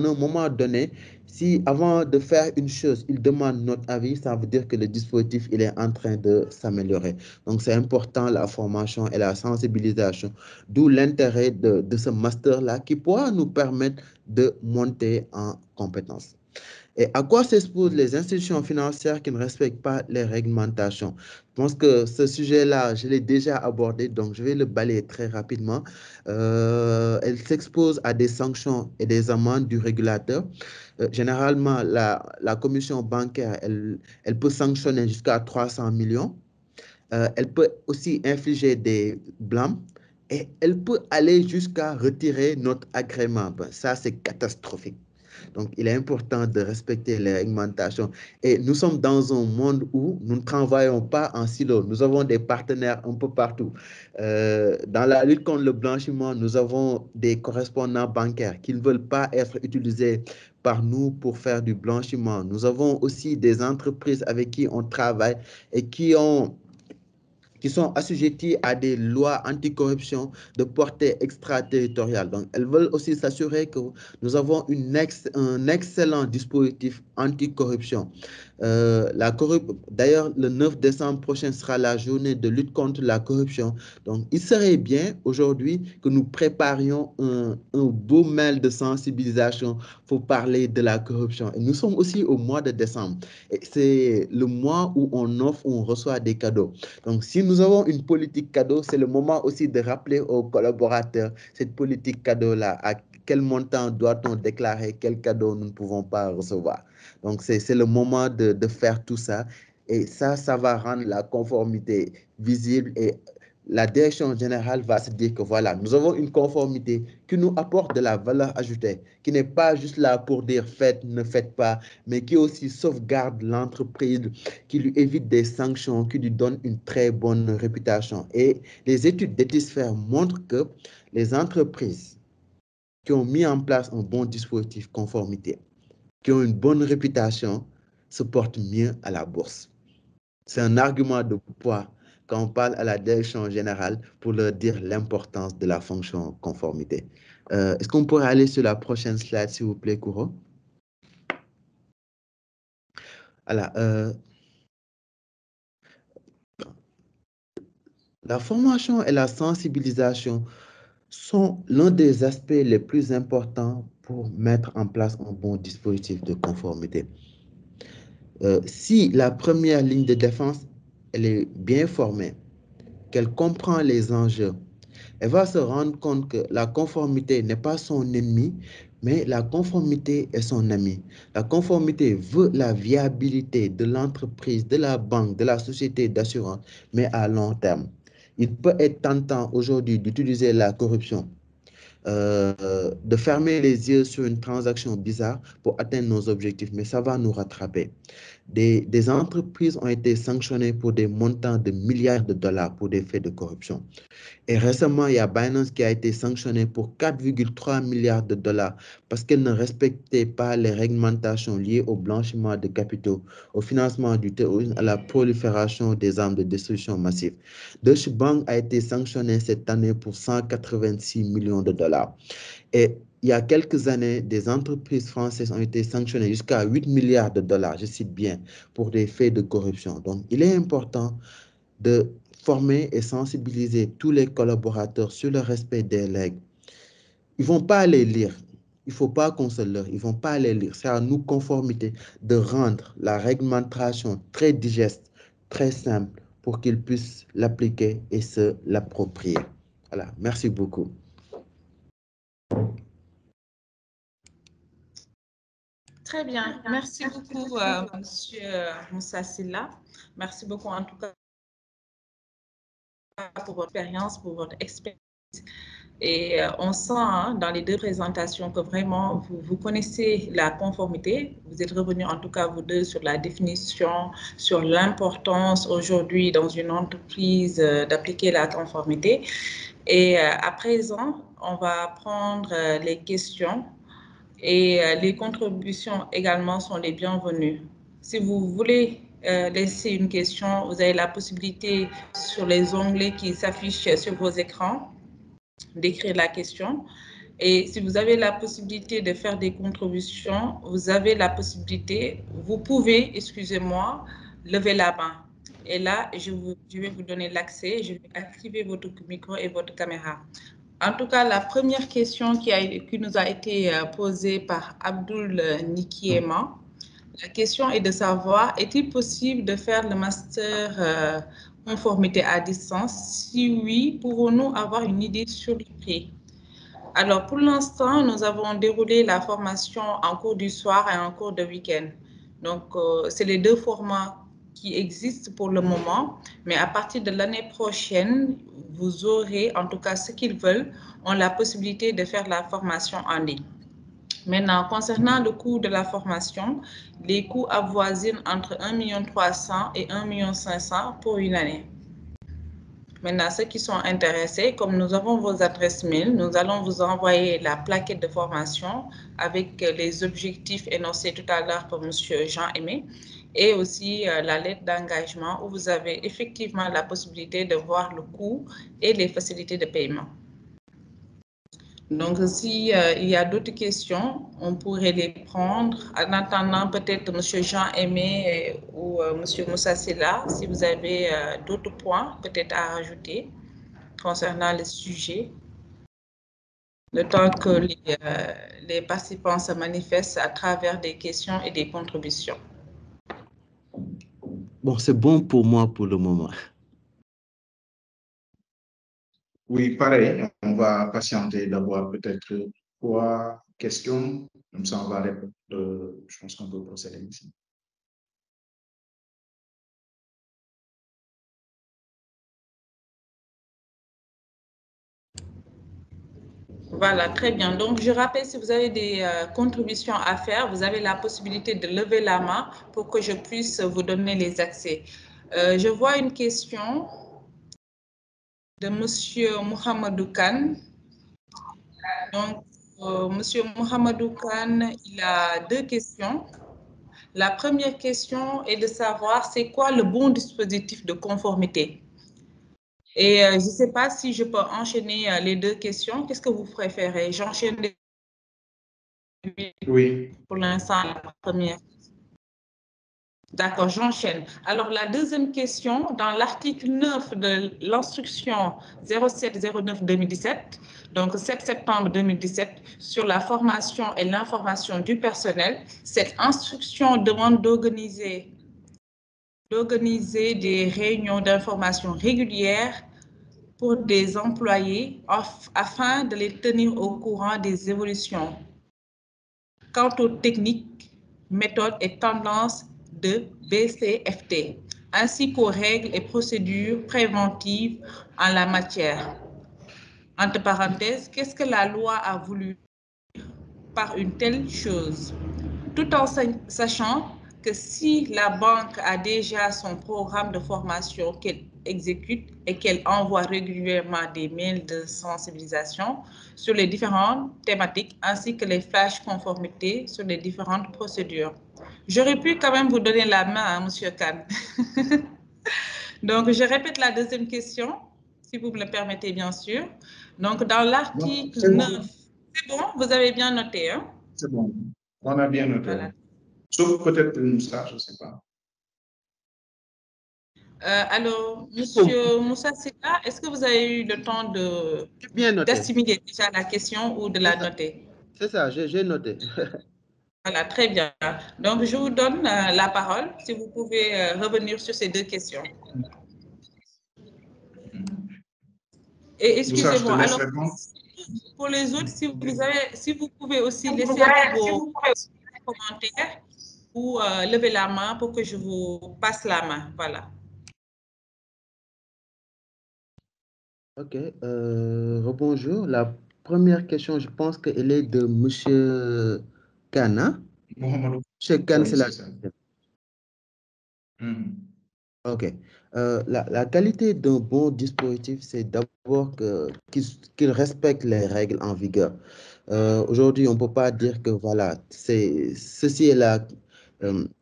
un moment donné, si avant de faire une chose, ils demandent notre avis, ça veut dire que le dispositif il est en train de s'améliorer. Donc, c'est important la formation et la sensibilisation, d'où l'intérêt de ce master-là qui pourra nous permettre de monter en compétences. Et à quoi s'exposent les institutions financières qui ne respectent pas les réglementations? Je pense que ce sujet-là, je l'ai déjà abordé, donc je vais le balayer très rapidement. Elles s'exposent à des sanctions et des amendes du régulateur. Généralement, la commission bancaire, elle peut sanctionner jusqu'à 300 millions. Elle peut aussi infliger des blâmes et elle peut aller jusqu'à retirer notre agrément. Ben, ça, c'est catastrophique. Donc, il est important de respecter les réglementations. Et nous sommes dans un monde où nous ne travaillons pas en silo. Nous avons des partenaires un peu partout. Dans la lutte contre le blanchiment, nous avons des correspondants bancaires qui ne veulent pas être utilisés par nous pour faire du blanchiment. Nous avons aussi des entreprises avec qui on travaille et qui ont qui sont assujetties à des lois anticorruption de portée extraterritoriale. Donc, elles veulent aussi s'assurer que nous avons un excellent dispositif anticorruption. D'ailleurs, le 9 décembre prochain sera la journée de lutte contre la corruption. Donc, il serait bien aujourd'hui que nous préparions un beau mail de sensibilisation pour parler de la corruption. Et nous sommes aussi au mois de décembre. Et c'est le mois où on offre, où on reçoit des cadeaux. Donc, si nous avons une politique cadeau, c'est le moment aussi de rappeler aux collaborateurs cette politique cadeau-là. À quel montant doit-on déclarer, quel cadeau nous ne pouvons pas recevoir. Donc, c'est le moment de faire tout ça. Et ça va rendre la conformité visible et la direction générale va se dire que voilà, nous avons une conformité qui nous apporte de la valeur ajoutée, qui n'est pas juste là pour dire faites, ne faites pas, mais qui aussi sauvegarde l'entreprise, qui lui évite des sanctions, qui lui donne une très bonne réputation. Et les études d'Ethisphere montrent que les entreprises qui ont mis en place un bon dispositif conformité, qui ont une bonne réputation, se portent mieux à la bourse. C'est un argument de poids quand on parle à la direction générale pour leur dire l'importance de la fonction conformité. Est-ce qu'on pourrait aller sur la prochaine slide, s'il vous plaît, Kouro? Voilà. La formation et la sensibilisation sont l'un des aspects les plus importants pour mettre en place un bon dispositif de conformité. Si la première ligne de défense, elle est bien formée, qu'elle comprend les enjeux, elle va se rendre compte que la conformité n'est pas son ennemi, mais la conformité est son ami. La conformité veut la viabilité de l'entreprise, de la banque, de la société d'assurance, mais à long terme. Il peut être tentant aujourd'hui d'utiliser la corruption, de fermer les yeux sur une transaction bizarre pour atteindre nos objectifs, mais ça va nous rattraper. Des entreprises ont été sanctionnées pour des montants de milliards de dollars pour des faits de corruption. Et récemment, il y a Binance qui a été sanctionné pour 4,3 milliards de dollars parce qu'elle ne respectait pas les réglementations liées au blanchiment de capitaux, au financement du terrorisme, à la prolifération des armes de destruction massive. Deutsche Bank a été sanctionné cette année pour 186 millions de dollars. Et il y a quelques années, des entreprises françaises ont été sanctionnées jusqu'à 8 milliards de dollars, je cite bien, pour des faits de corruption. Donc, il est important de former et sensibiliser tous les collaborateurs sur le respect des règles. Ils ne vont pas les lire. Il ne faut pas qu'on se leurre. Ils ne vont pas les lire. C'est à nous, conformité, de rendre la réglementation très digeste, très simple, pour qu'ils puissent l'appliquer et se l'approprier. Voilà. Merci beaucoup. Très bien. Merci beaucoup, Monsieur Moussa Silla. Merci beaucoup, en tout cas, pour votre expérience, pour votre expertise. Et on sent dans les deux présentations que vraiment vous connaissez la conformité. Vous êtes revenus en tout cas vous deux sur la définition, sur l'importance aujourd'hui dans une entreprise d'appliquer la conformité. Et à présent, on va prendre les questions et les contributions également sont les bienvenues. Si vous voulez laisser une question, vous avez la possibilité sur les onglets qui s'affichent sur vos écrans d'écrire la question. Et si vous avez la possibilité de faire des contributions, vous avez la possibilité, vous pouvez, excusez-moi, lever la main. Et là, je vais vous donner l'accès, je vais activer votre micro et votre caméra. En tout cas, la première question qui nous a été posée par Abdul Nikiema, la question est de savoir, est-il possible de faire le master conformité à distance? Si oui, pouvons-nous avoir une idée sur le prix? Alors, pour l'instant, nous avons déroulé la formation en cours du soir et en cours de week-end. Donc, c'est les deux formats qui existent pour le moment, mais à partir de l'année prochaine, vous aurez, en tout cas ceux qui veulent, ont la possibilité de faire la formation en ligne. Maintenant, concernant le coût de la formation, les coûts avoisinent entre 1,3 million et 1,5 million pour une année. Maintenant, ceux qui sont intéressés, comme nous avons vos adresses mail, nous allons vous envoyer la plaquette de formation avec les objectifs énoncés tout à l'heure par M. Jean-Aimé. et aussi la lettre d'engagement où vous avez effectivement la possibilité de voir le coût et les facilités de paiement. Donc, si il y a d'autres questions, on pourrait les prendre. En attendant, peut-être M. Jean-Aimé ou M. Moussa Silla, si vous avez d'autres points peut-être à rajouter concernant le sujet, le temps que les participants se manifestent à travers des questions et des contributions. Bon, c'est bon pour moi pour le moment. Oui, pareil, on va patienter d'avoir peut-être 3 questions, comme ça on va répondre, je pense qu'on peut procéder ici. Voilà, très bien. Donc, je rappelle, si vous avez des contributions à faire, vous avez la possibilité de lever la main pour que je puisse vous donner les accès. Je vois une question de M. Mohamedou Kane. Donc, M. Mohamedou Kane, il a 2 questions. La première question est de savoir c'est quoi le bon dispositif de conformité. Et je ne sais pas si je peux enchaîner les 2 questions. Qu'est-ce que vous préférez? J'enchaîne Oui. pour l'instant la première. D'accord, j'enchaîne. Alors, la deuxième question, dans l'article 9 de l'instruction 0709-2017, donc 7 septembre 2017, sur la formation et l'information du personnel, cette instruction demande d'organiser des réunions d'information régulières pour des employés afin de les tenir au courant des évolutions quant aux techniques, méthodes et tendances de BCFT, ainsi qu'aux règles et procédures préventives en la matière. Entre parenthèses, qu'est-ce que la loi a voulu par une telle chose? Tout en sachant que si la banque a déjà son programme de formation qu'elle exécute et qu'elle envoie régulièrement des mails de sensibilisation sur les différentes thématiques ainsi que les flashs conformités sur les différentes procédures. J'aurais pu quand même vous donner la main, hein, Monsieur Kane. Donc, je répète la deuxième question, si vous me le permettez, bien sûr. Donc, dans l'article 9, c'est bon, vous avez bien noté, hein? C'est bon, on a bien noté. Voilà. Sauf peut-être Moussa, je ne sais pas. Alors, Monsieur Moussa Silla, est-ce que vous avez eu le temps d'assimiler déjà la question ou de la noter? C'est ça, j'ai noté. Voilà, très bien. Donc, je vous donne la parole si vous pouvez revenir sur ces 2 questions. Et excusez-moi, alors, pour les autres, si vous pouvez aussi laisser vos commentaires ou lever la main pour que je vous passe la main. Voilà. Ok, rebonjour. La première question, je pense qu'elle est de M. Kana. Monsieur Kane, c'est la... Ok. La qualité d'un bon dispositif, c'est d'abord qu'il respecte les règles en vigueur. Aujourd'hui, on ne peut pas dire que voilà, ceci est la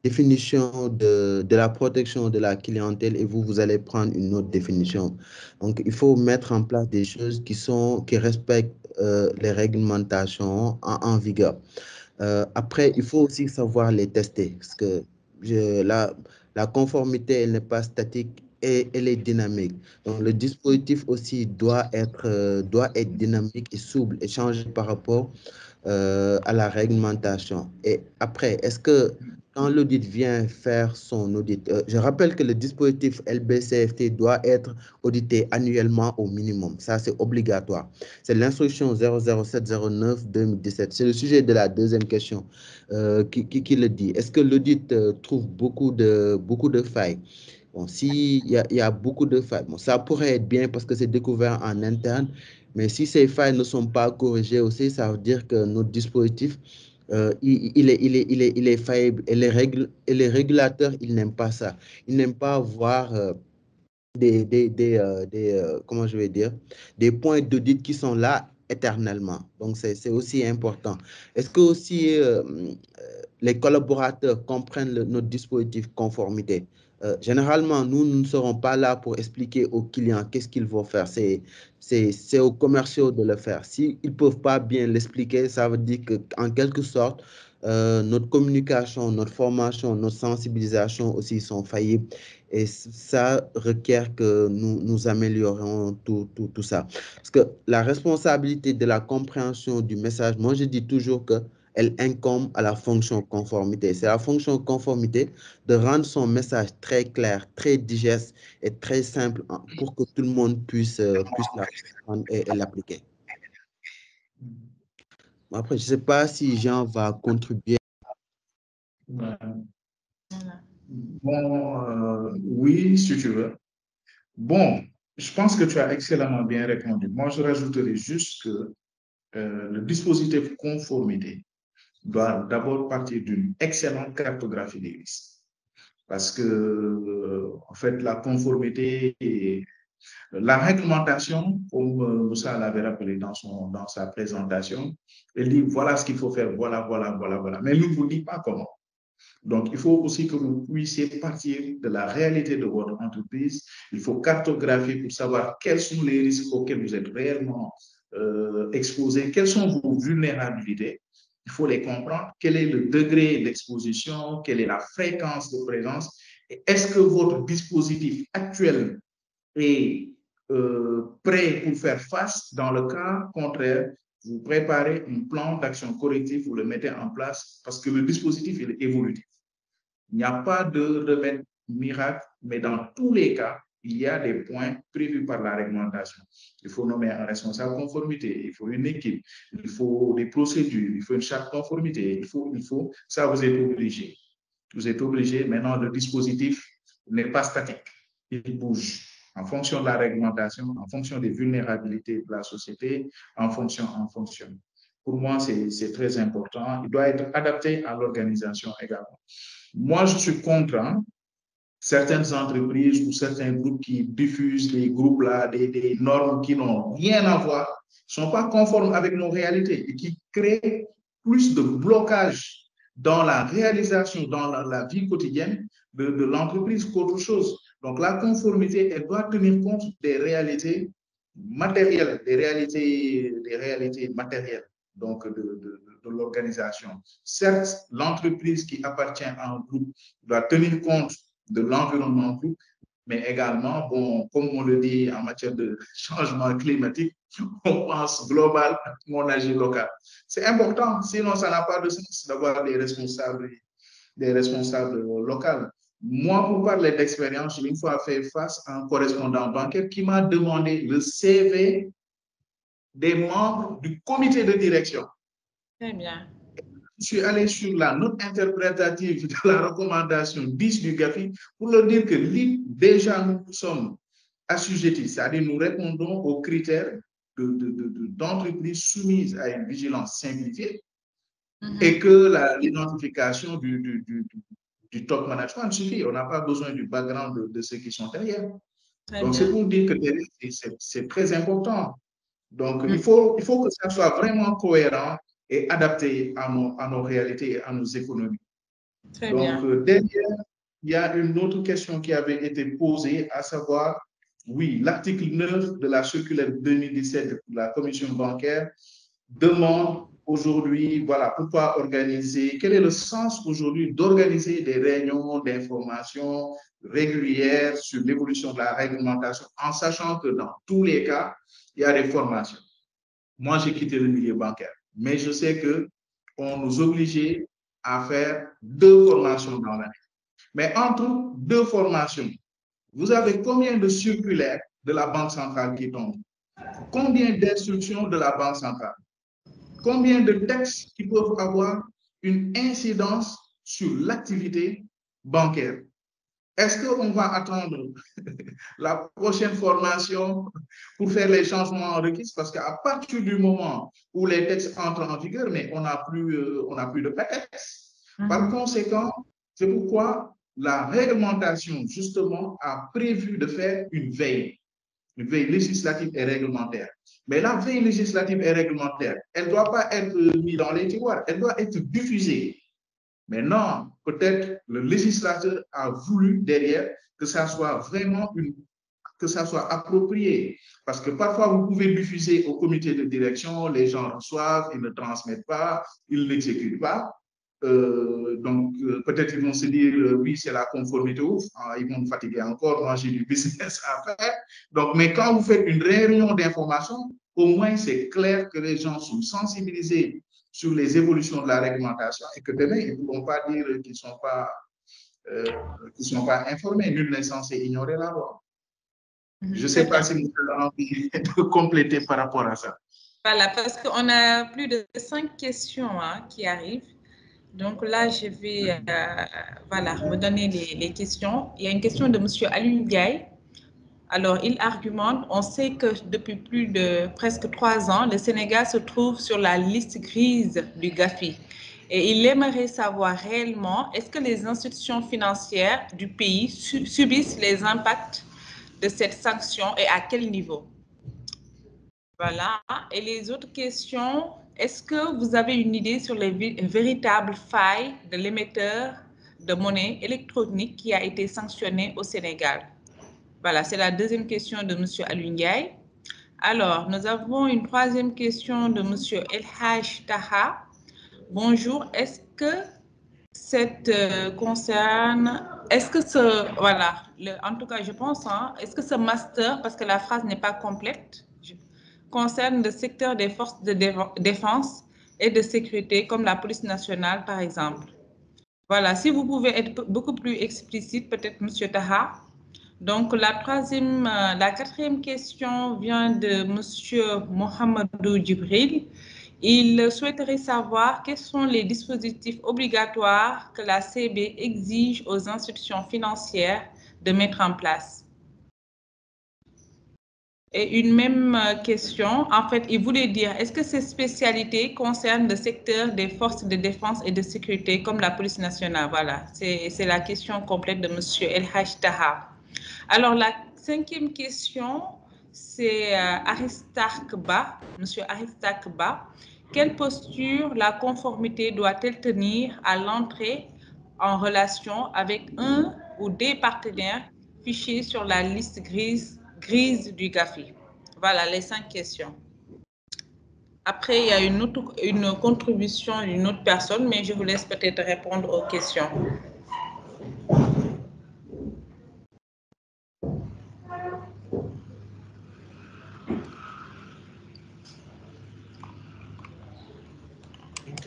définition de la protection de la clientèle et vous allez prendre une autre définition. Donc, il faut mettre en place des choses qui respectent les réglementations en vigueur. Après, il faut aussi savoir les tester parce que la conformité, elle n'est pas statique et elle est dynamique. Donc, le dispositif aussi doit être dynamique et souple et changer par rapport à la réglementation. Et après, est-ce que quand l'audit vient faire son audit, je rappelle que le dispositif LBCFT doit être audité annuellement au minimum. Ça, c'est obligatoire. C'est l'instruction 00709-2017. C'est le sujet de la deuxième question qui le dit. Est-ce que l'audit trouve beaucoup de failles? Bon, s'il y a beaucoup de failles, bon, ça pourrait être bien parce que c'est découvert en interne, mais si ces failles ne sont pas corrigées aussi, ça veut dire que notre dispositif, il est faillible. Et les régulateurs, ils n'aiment pas ça. Ils n'aiment pas voir comment je vais dire, des points d'audit qui sont là éternellement. Donc, c'est aussi important. Est-ce que aussi les collaborateurs comprennent notre dispositif conformité? Généralement, nous ne serons pas là pour expliquer aux clients qu'est-ce qu'ils vont faire. C'est aux commerciaux de le faire. S'ils ne peuvent pas bien l'expliquer, ça veut dire qu'en quelque sorte, notre communication, notre formation, notre sensibilisation aussi sont faillibles. Et ça requiert que nous améliorions tout ça. Parce que la responsabilité de la compréhension du message, moi, je dis toujours qu'elle incombe à la fonction conformité. C'est la fonction conformité de rendre son message très clair, très digeste et très simple pour que tout le monde puisse la comprendre et l'appliquer. Après, je ne sais pas si Jean va contribuer. Bon, oui, si tu veux. Bon, je pense que tu as excellemment bien répondu. Moi, je rajouterai juste que le dispositif conformité doit d'abord partir d'une excellente cartographie des risques. Parce que, en fait, la conformité et la réglementation, comme Moussa l'avait rappelé dans sa présentation, elle dit voilà ce qu'il faut faire, voilà. Mais elle ne vous dit pas comment. Donc, il faut aussi que vous puissiez partir de la réalité de votre entreprise. Il faut cartographier pour savoir quels sont les risques auxquels vous êtes réellement exposés, quelles sont vos vulnérabilités. Il faut les comprendre. Quel est le degré d'exposition? Quelle est la fréquence de présence? Est-ce que votre dispositif actuel est prêt pour faire face? Dans le cas contraire, vous préparez un plan d'action correctif, vous le mettez en place parce que le dispositif est évolutif. Il n'y a pas de remède miracle, mais dans tous les cas, il y a des points prévus par la réglementation. Il faut nommer un responsable conformité, il faut une équipe, il faut des procédures, il faut une charte conformité, ça vous êtes obligé. Vous êtes obligé, maintenant le dispositif n'est pas statique, il bouge en fonction de la réglementation, en fonction des vulnérabilités de la société, en fonction. Pour moi, c'est très important. Il doit être adapté à l'organisation également. Moi, je suis contre certaines entreprises ou certains groupes qui diffusent des groupes-là, des normes qui n'ont rien à voir, ne sont pas conformes avec nos réalités et qui créent plus de blocage dans la réalisation, dans la vie quotidienne de l'entreprise qu'autre chose. Donc, la conformité, elle doit tenir compte des réalités matérielles, des réalités matérielles donc de l'organisation. Certes, l'entreprise qui appartient à un groupe doit tenir compte de l'environnement groupe, mais également, bon, comme on le dit en matière de changement climatique, on pense global, on agit local. C'est important, sinon ça n'a pas de sens d'avoir des responsables locaux. Moi, pour parler d'expérience, j'ai une fois fait face à un correspondant bancaire qui m'a demandé le CV des membres du comité de direction. Très bien. Je suis allé sur la note interprétative de la recommandation 10 du GAFI pour leur dire que déjà nous sommes assujettis, c'est-à-dire nous répondons aux critères d'entreprise soumise à une vigilance simplifiée et que l'identification du top management suffit. On n'a pas besoin du background de ceux qui sont derrière. Donc, c'est pour dire que c'est très important. Donc, il faut que ça soit vraiment cohérent et adapté à nos réalités, à nos économies. Très Donc, bien. derrière, il y a une autre question qui avait été posée, à savoir, oui, l'article 9 de la circulaire 2017 de la commission bancaire demande aujourd'hui, voilà, pourquoi organiser, quel est le sens aujourd'hui d'organiser des réunions d'information régulières sur l'évolution de la réglementation, en sachant que dans tous les cas, il y a des formations. Moi, j'ai quitté le milieu bancaire, mais je sais qu'on nous obligeait à faire 2 formations dans l'année. Mais entre 2 formations, vous avez combien de circulaires de la Banque centrale qui tombent? Combien d'instructions de la Banque centrale? Combien de textes qui peuvent avoir une incidence sur l'activité bancaire? Est-ce qu'on va attendre la prochaine formation pour faire les changements requis? Parce qu'à partir du moment où les textes entrent en vigueur, mais on n'a plus de prétexte. Par conséquent, c'est pourquoi la réglementation, justement, a prévu de faire une veille législative et réglementaire. Mais la veille législative et réglementaire, elle ne doit pas être mise dans les tiroirs, elle doit être diffusée. Mais non, peut-être le législateur a voulu derrière que ça soit vraiment que ça soit approprié. Parce que parfois, vous pouvez diffuser au comité de direction, les gens reçoivent, ils ne transmettent pas, ils n'exécutent pas. Peut-être ils vont se dire, oui, c'est la conformité ouf, ils vont me fatiguer encore, moi j'ai du business à faire. Donc, mais quand vous faites une réunion d'information, au moins c'est clair que les gens sont sensibilisés sur les évolutions de la réglementation et que demain, ils ne pourront pas dire qu'ils ne sont pas informés. Nul n'est censé ignorer la loi. Je ne sais pas si vous avez envie de compléter par rapport à ça. Voilà, parce qu'on a plus de 5 questions qui arrivent. Donc là, je vais voilà, me donner les questions. Il y a une question de M. Alioune Ndiaye. Alors, il argumente, on sait que depuis plus de presque 3 ans, le Sénégal se trouve sur la liste grise du GAFI. Et il aimerait savoir réellement, est-ce que les institutions financières du pays subissent les impacts de cette sanction et à quel niveau? Voilà. Et les autres questions, est-ce que vous avez une idée sur les véritables failles de l'émetteur de monnaie électronique qui a été sanctionné au Sénégal? Voilà, c'est la deuxième question de M. Alioune Ndiaye. Alors, nous avons une troisième question de M. El Haj Taha. Bonjour, est-ce que cette concerne, est-ce que ce, voilà, en tout cas, je pense, est-ce que ce master, parce que la phrase n'est pas complète, concerne le secteur des forces de défense et de sécurité, comme la police nationale, par exemple? Voilà, si vous pouvez être beaucoup plus explicite, peut-être, M. Taha. Donc, la quatrième question vient de M. Mohamedou Djibril. Il souhaiterait savoir quels sont les dispositifs obligatoires que la CB exige aux institutions financières de mettre en place. Et une même question, en fait, il voulait dire, est-ce que ces spécialités concernent le secteur des forces de défense et de sécurité comme la police nationale? Voilà, c'est la question complète de M. El Haj Taha. Alors, la cinquième question, c'est Aristarque Ba, M. Aristarque Ba. Quelle posture la conformité doit-elle tenir à l'entrée en relation avec un ou des partenaires fichés sur la liste grise du GAFI? Voilà les 5 questions. Après, il y a une contribution d'une autre personne, mais je vous laisse peut-être répondre aux questions.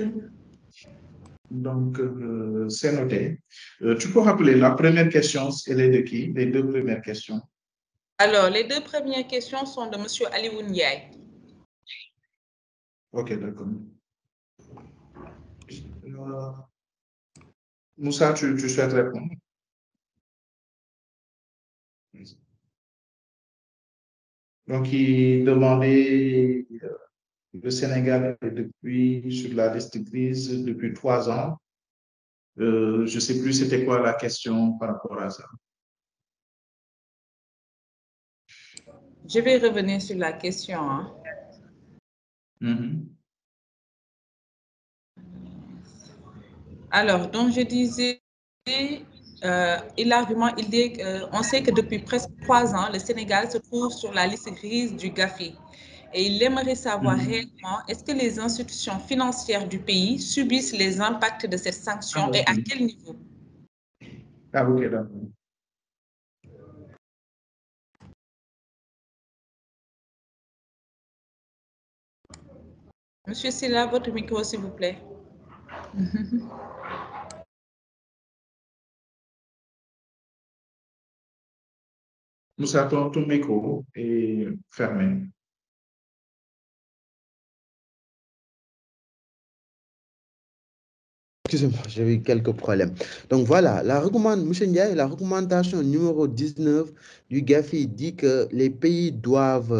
Okay. Donc, c'est noté. Tu peux rappeler la première question, elle est de qui? Les deux premières questions. Alors, les deux premières questions sont de M. Alioune Ndiaye. Ok, d'accord. Moussa, tu souhaites répondre? Donc, il demandait, le Sénégal est sur la liste grise depuis 3 ans. Je ne sais plus c'était quoi la question par rapport à ça. Je vais revenir sur la question. Alors, donc je disais, on sait que depuis presque 3 ans, le Sénégal se trouve sur la liste grise du GAFI. Et il aimerait savoir réellement, est-ce que les institutions financières du pays subissent les impacts de cette sanction et à quel niveau? Ah, ok, d'accord. Monsieur Silla, votre micro, s'il vous plaît. Moussa, ton micro est fermé. Excusez-moi, j'ai eu quelques problèmes. Donc voilà, M. Ndiaye, la recommandation numéro 19 du GAFI dit que les pays doivent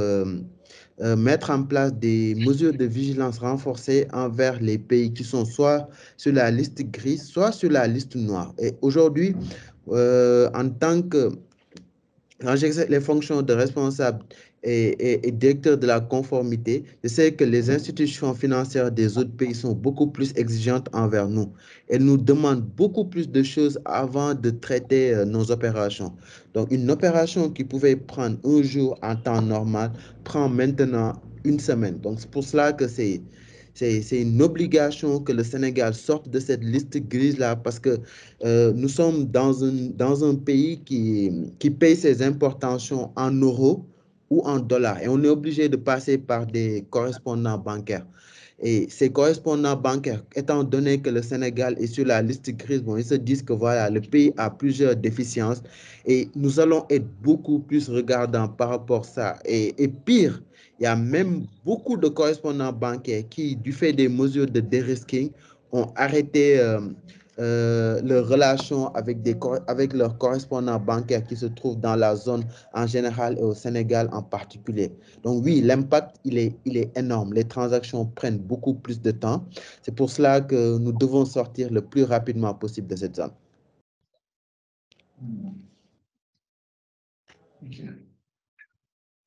mettre en place des mesures de vigilance renforcées envers les pays qui sont soit sur la liste grise, soit sur la liste noire. Et aujourd'hui, en tant que quand j'exerce les fonctions de responsable et directeur de la conformité, je sais que les institutions financières des autres pays sont beaucoup plus exigeantes envers nous. Elles nous demandent beaucoup plus de choses avant de traiter nos opérations. Donc, une opération qui pouvait prendre un jour en temps normal prend maintenant une semaine. Donc, c'est pour cela que c'est une obligation que le Sénégal sorte de cette liste grise-là parce que nous sommes dans un pays qui paye ses importations en euros ou en dollars et on est obligé de passer par des correspondants bancaires. Et ces correspondants bancaires, étant donné que le Sénégal est sur la liste grise, bon, ils se disent que voilà, le pays a plusieurs déficiences et nous allons être beaucoup plus regardants par rapport à ça. Et pire, il y a même beaucoup de correspondants bancaires qui, du fait des mesures de dérisking, ont arrêté leurs relations avec leurs correspondants bancaires qui se trouvent dans la zone en général et au Sénégal en particulier. Donc oui, l'impact, il est énorme. Les transactions prennent beaucoup plus de temps. C'est pour cela que nous devons sortir le plus rapidement possible de cette zone. Okay.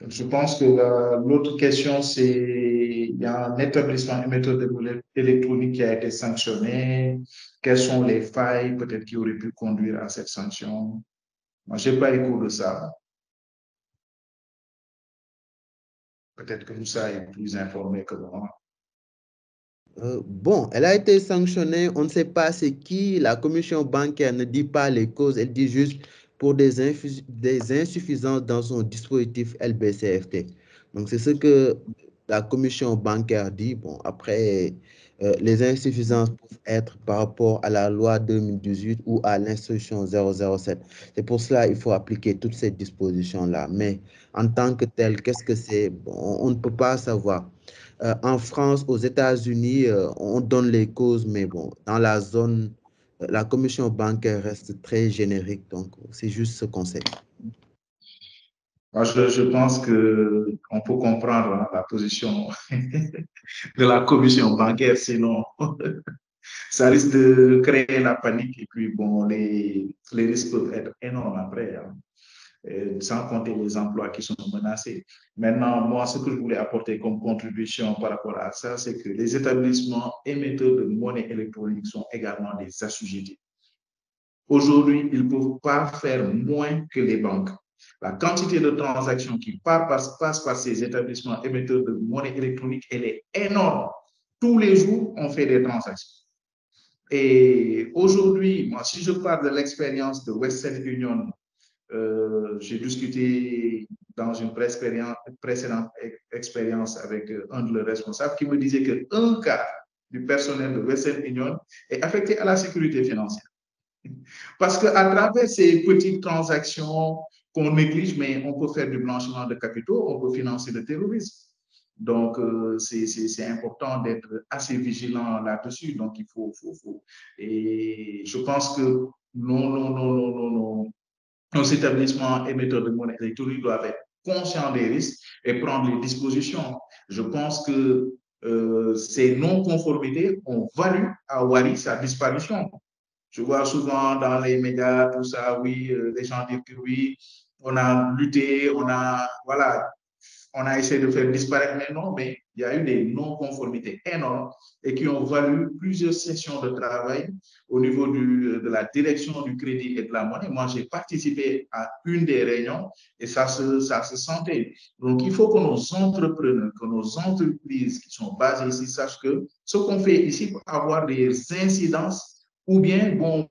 Je pense que l'autre question, c'est il y a un établissement émetteur électronique qui a été sanctionné. Quelles sont les failles peut-être qui auraient pu conduire à cette sanction? Moi, je n'ai pas écho de ça. Peut-être que Moussa est plus informé que moi. Bon, elle a été sanctionnée, on ne sait pas c'est qui, la commission bancaire ne dit pas les causes, elle dit juste pour des insuffisances dans son dispositif LBCFT. Donc, c'est ce que la commission bancaire dit. Bon, après, les insuffisances peuvent être par rapport à la loi 2018 ou à l'instruction 007. C'est pour cela qu'il faut appliquer toutes ces dispositions-là. Mais en tant que tel, qu'est-ce que c'est? Bon, on ne peut pas savoir. En France, aux États-Unis, on donne les causes, mais bon, dans la zone, la commission bancaire reste très générique, donc c'est juste ce qu'on sait. Moi, je pense qu'on peut comprendre hein, la position de la commission bancaire, sinon ça risque de créer la panique et puis bon, les risques peuvent être énormes après. Hein. Sans compter les emplois qui sont menacés. Maintenant, moi, ce que je voulais apporter comme contribution par rapport à ça, c'est que les établissements émetteurs de monnaie électronique sont également des assujettis. Aujourd'hui, ils ne peuvent pas faire moins que les banques. La quantité de transactions qui passe par ces établissements émetteurs de monnaie électronique, elle est énorme. Tous les jours, on fait des transactions. Et aujourd'hui, moi, si je parle de l'expérience de Western Union, j'ai discuté dans une précédente expérience avec un de leurs responsables qui me disait qu'un quart du personnel de Western Union est affecté à la sécurité financière. Parce qu'à travers ces petites transactions qu'on néglige, mais on peut faire du blanchiment de capitaux, on peut financer le terrorisme. Donc, c'est important d'être assez vigilant là-dessus. Donc, il faut. Et je pense que non. Nos établissements émetteurs de monnaie électronique doivent être conscients des risques et prendre les dispositions. Je pense que ces non-conformités ont valu à Wari sa disparition. Je vois souvent dans les médias tout ça, oui, les gens disent que oui, on a lutté, on a essayé de faire disparaître, mais non, mais il y a eu des non-conformités énormes et qui ont valu plusieurs sessions de travail au niveau de la direction du crédit et de la monnaie. Moi, j'ai participé à une des réunions et ça se sentait. Donc, il faut que nos entrepreneurs, que nos entreprises qui sont basées ici sachent que ce qu'on fait ici peut avoir des incidences ou bien, bon,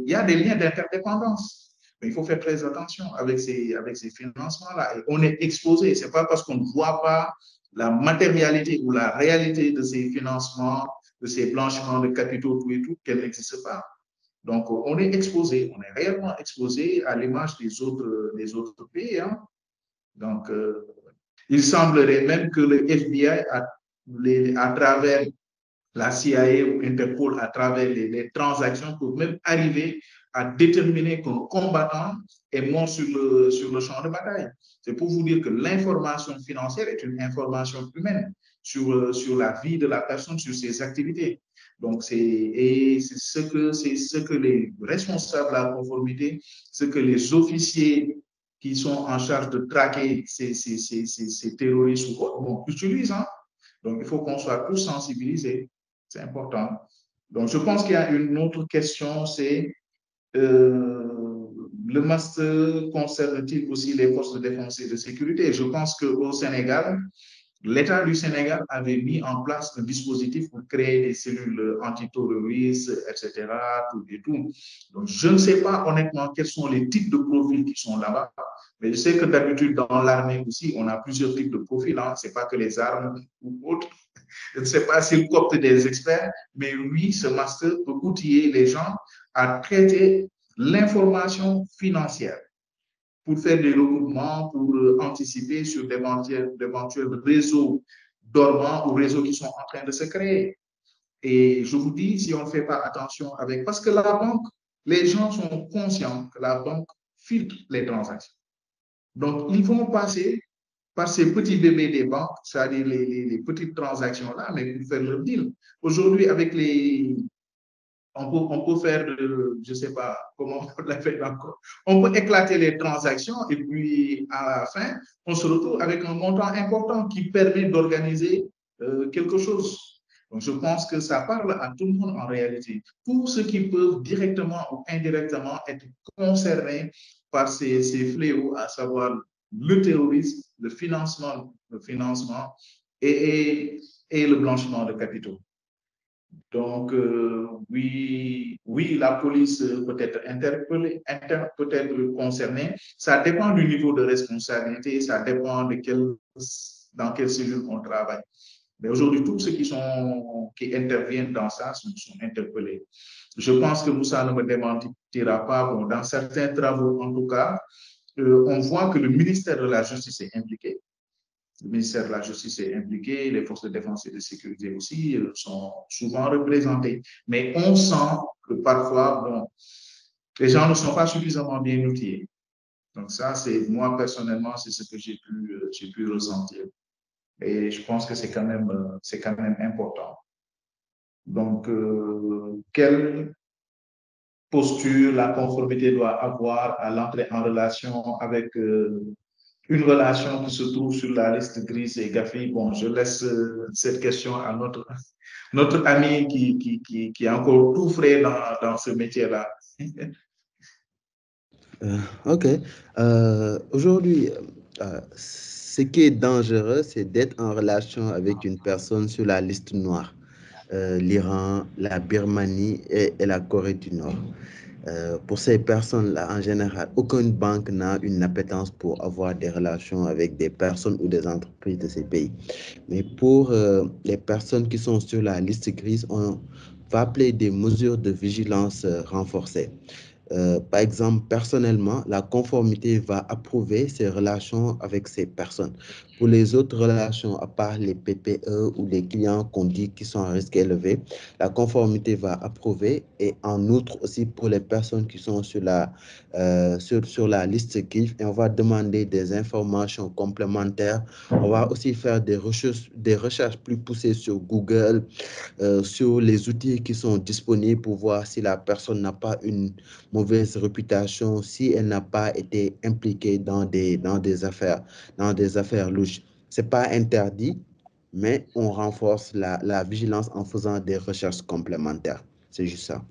il y a des liens d'interdépendance. Mais il faut faire très attention avec ces financements-là. Et on est exposé. Ce n'est pas parce qu'on ne voit pas la matérialité ou la réalité de ces financements, de ces blanchiments de capitaux, tout et tout, qu'elle n'existe pas. Donc, on est exposé. On est réellement exposé à l'image des autres pays. Hein. Donc, il semblerait même que le FBI, à travers la CIA ou Interpol, à travers les transactions, peuvent même arriver à déterminer qu'un combattant est mort sur le champ de bataille. C'est pour vous dire que l'information financière est une information humaine sur la vie de la personne, sur ses activités. Donc, c'est ce que les responsables de la conformité, ce que les officiers qui sont en charge de traquer ces terroristes ou autres, bon, utilisent. Hein. Donc, il faut qu'on soit tous sensibilisés. C'est important. Donc, je pense qu'il y a une autre question, c'est le master concerne-t-il aussi les forces de défense et de sécurité? Je pense qu'au Sénégal, l'État du Sénégal avait mis en place un dispositif pour créer des cellules antiterroristes, etc. Tout et tout. Donc, je ne sais pas honnêtement quels sont les types de profils qui sont là-bas, mais je sais que d'habitude, dans l'armée aussi, on a plusieurs types de profils. Hein. Ce n'est pas que les armes ou autres. Je ne sais pas s'il copte des experts, mais oui, ce master peut outiller les gens à traiter l'information financière pour faire des regroupements, pour anticiper sur d'éventuels réseaux dormants ou réseaux qui sont en train de se créer. Et je vous dis, si on ne fait pas attention avec... Parce que la banque, les gens sont conscients que la banque filtre les transactions. Donc, ils vont passer par ces petits bébés des banques, c'est-à-dire les petites transactions-là, mais pour faire leur deal. Aujourd'hui, avec les... On peut faire, je ne sais pas comment on l'a fait encore, on peut éclater les transactions et puis à la fin, on se retrouve avec un montant important qui permet d'organiser quelque chose. Donc, je pense que ça parle à tout le monde en réalité. Pour ceux qui peuvent directement ou indirectement être concernés par ces fléaux, à savoir le terrorisme, le financement et le blanchiment de capitaux. Donc, oui, la police peut être interpellée, peut-être concernée. Ça dépend du niveau de responsabilité, ça dépend dans quelle cellule on travaille. Mais aujourd'hui, tous ceux qui interviennent dans ça sont interpellés. Je pense que Moussa ne me démentira pas. Bon, dans certains travaux, en tout cas, on voit que le ministère de la Justice est impliqué. Le ministère de la Justice est impliqué, les forces de défense et de sécurité aussi sont souvent représentées. Mais on sent que parfois, bon, les gens ne sont pas suffisamment bien outillés. Donc ça, c'est moi personnellement, c'est ce que j'ai pu ressentir. Et je pense que c'est quand même important. Donc, quelle posture la conformité doit avoir à l'entrée en relation avec une relation qui se trouve sur la liste grise et Gafi? Bon, je laisse cette question à notre ami qui est encore tout frais dans ce métier-là. Ok. Aujourd'hui, ce qui est dangereux, c'est d'être en relation avec une personne sur la liste noire. L'Iran, la Birmanie et la Corée du Nord. Pour ces personnes-là, en général, aucune banque n'a une appétence pour avoir des relations avec des personnes ou des entreprises de ces pays. Mais pour les personnes qui sont sur la liste grise, on va appeler des mesures de vigilance renforcées. Par exemple, personnellement, la conformité va approuver ces relations avec ces personnes. Pour les autres relations, à part les PPE ou les clients qu'on dit qui sont à risque élevé, la conformité va approuver. Et en outre aussi pour les personnes qui sont sur la liste GIF, et on va demander des informations complémentaires. On va aussi faire des recherches plus poussées sur Google, sur les outils qui sont disponibles pour voir si la personne n'a pas une mauvaise réputation, si elle n'a pas été impliquée dans des affaires louches. Ce n'est pas interdit, mais on renforce la vigilance en faisant des recherches complémentaires. C'est juste ça.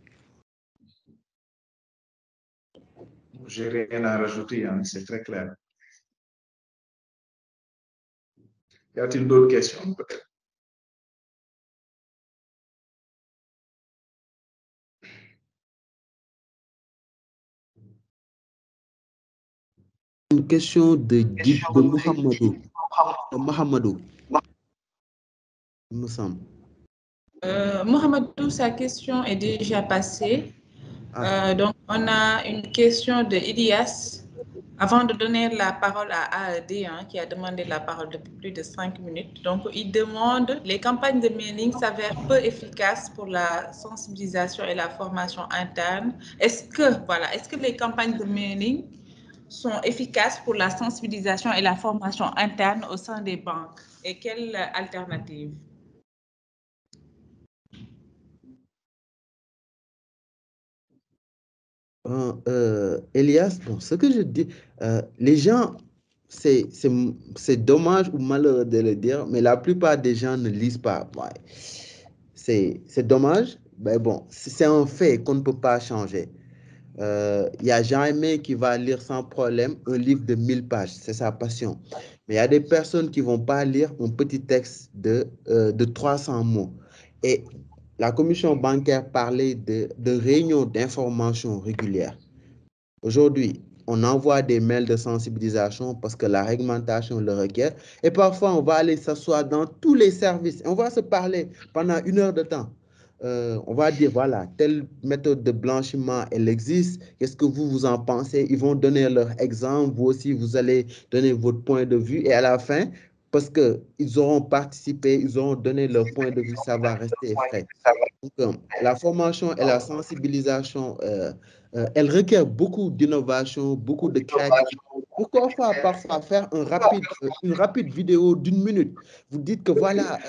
Je n'ai rien à rajouter, hein, c'est très clair. Y a-t-il d'autres questions peut-être? Une question de Mohamedou, il me semble. Mohamedou, sa question est déjà passée. Donc, on a une question de Ilias. Avant de donner la parole à AED, qui a demandé la parole depuis plus de 5 minutes. Donc, il demande, les campagnes de mailing s'avèrent peu efficaces pour la sensibilisation et la formation interne. Est-ce que les campagnes de mailing sont efficaces pour la sensibilisation et la formation interne au sein des banques? Et quelle alternative? Elias, bon, ce que je dis, les gens, c'est dommage ou malheureux de le dire, mais la plupart des gens ne lisent pas. Ouais. C'est dommage, mais bon, c'est un fait qu'on ne peut pas changer. Il y a Jean-Aimé qui va lire sans problème un livre de 1000 pages, c'est sa passion. Mais il y a des personnes qui ne vont pas lire un petit texte de 300 mots. Et la commission bancaire parlait de réunions d'information régulières. Aujourd'hui, on envoie des mails de sensibilisation parce que la réglementation le requiert. Et parfois, on va aller s'asseoir dans tous les services. On va se parler pendant 1 heure de temps. On va dire, voilà, telle méthode de blanchiment, elle existe. Qu'est-ce que vous en pensez? Ils vont donner leur exemple. Vous aussi, vous allez donner votre point de vue. Et à la fin, parce qu'ils auront participé, ils auront donné leur point de vue, ça va rester frais. Donc, la formation et la sensibilisation, elle requiert beaucoup d'innovation, beaucoup de créativité. Pourquoi pas parfois faire une rapide vidéo d'1 minute? Vous dites que voilà,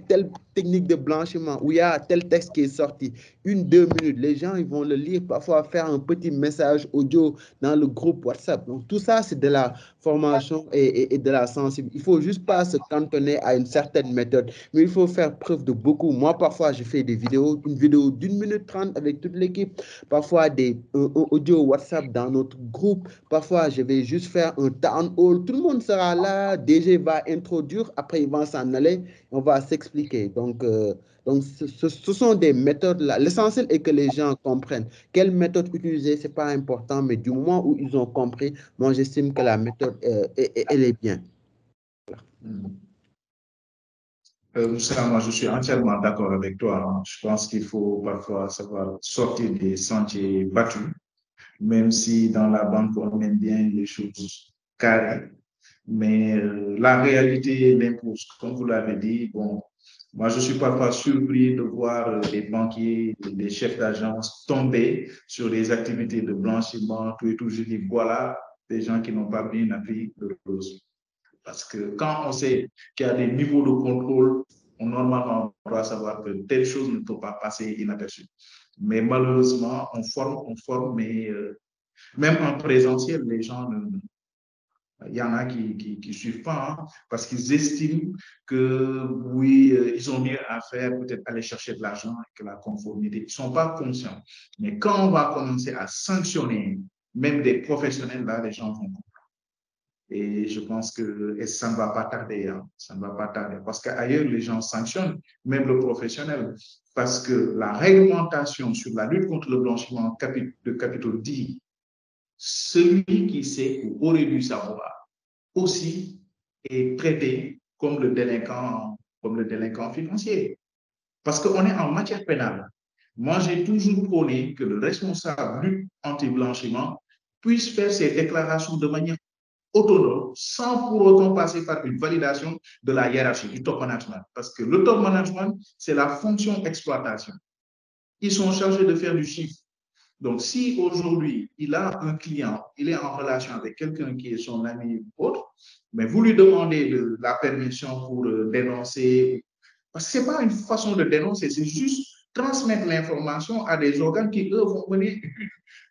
telle technique de blanchiment, où il y a tel texte qui est sorti, 1, 2 minutes, les gens ils vont le lire, parfois faire un petit message audio dans le groupe WhatsApp. Donc, tout ça, c'est de la formation et de la sensibilité. Il ne faut juste pas se cantonner à une certaine méthode, mais il faut faire preuve de beaucoup. Moi, parfois, je fais des vidéos, une vidéo d'1 minute 30 avec toute l'équipe, parfois des audio WhatsApp dans notre groupe, parfois je vais juste faire un town hall, tout le monde sera là, DG va introduire, après il va s'en aller, on va s'expliquer. Donc ce sont des méthodes là. L'essentiel est que les gens comprennent quelle méthode utiliser, c'est pas important, mais du moment où ils ont compris, moi j'estime que la méthode, elle est bien. Moussa, moi, je suis entièrement d'accord avec toi, hein. Je pense qu'il faut parfois savoir sortir des sentiers battus, même si dans la banque, on aime bien les choses carrées. Mais la réalité l'impose. Comme vous l'avez dit, bon, moi, je suis parfois surpris de voir les banquiers, les chefs d'agence tomber sur des activités de blanchiment, tout et tout. Je dis, voilà, des gens qui n'ont pas bien appris le chose. Parce que quand on sait qu'il y a des niveaux de contrôle, normalement, on doit savoir que telle chose ne peut pas passer inaperçue. Mais malheureusement, on forme, mais même en présentiel, les gens, il y en a qui ne suivent pas, hein, parce qu'ils estiment que oui, ils ont mieux à faire, peut-être aller chercher de l'argent et que la conformité. Ils ne sont pas conscients. Mais quand on va commencer à sanctionner même des professionnels, là, les gens vont. Et je pense que et ça ne va pas tarder, hein, ça ne va pas tarder. Parce qu'ailleurs, les gens sanctionnent, même le professionnel, parce que la réglementation sur la lutte contre le blanchiment de capitaux dit celui qui sait ou aurait dû savoir aussi est traité comme le délinquant financier. Parce qu'on est en matière pénale. Moi, j'ai toujours prôné que le responsable lutte anti-blanchiment puisse faire ses déclarations de manière autonome, sans pour autant passer par une validation de la hiérarchie, du top management. Parce que le top management, c'est la fonction exploitation. Ils sont chargés de faire du chiffre. Donc, si aujourd'hui, il a un client, il est en relation avec quelqu'un qui est son ami ou autre, mais vous lui demandez la permission pour dénoncer, parce que ce n'est pas une façon de dénoncer, c'est juste transmettre l'information à des organes qui, eux, vont mener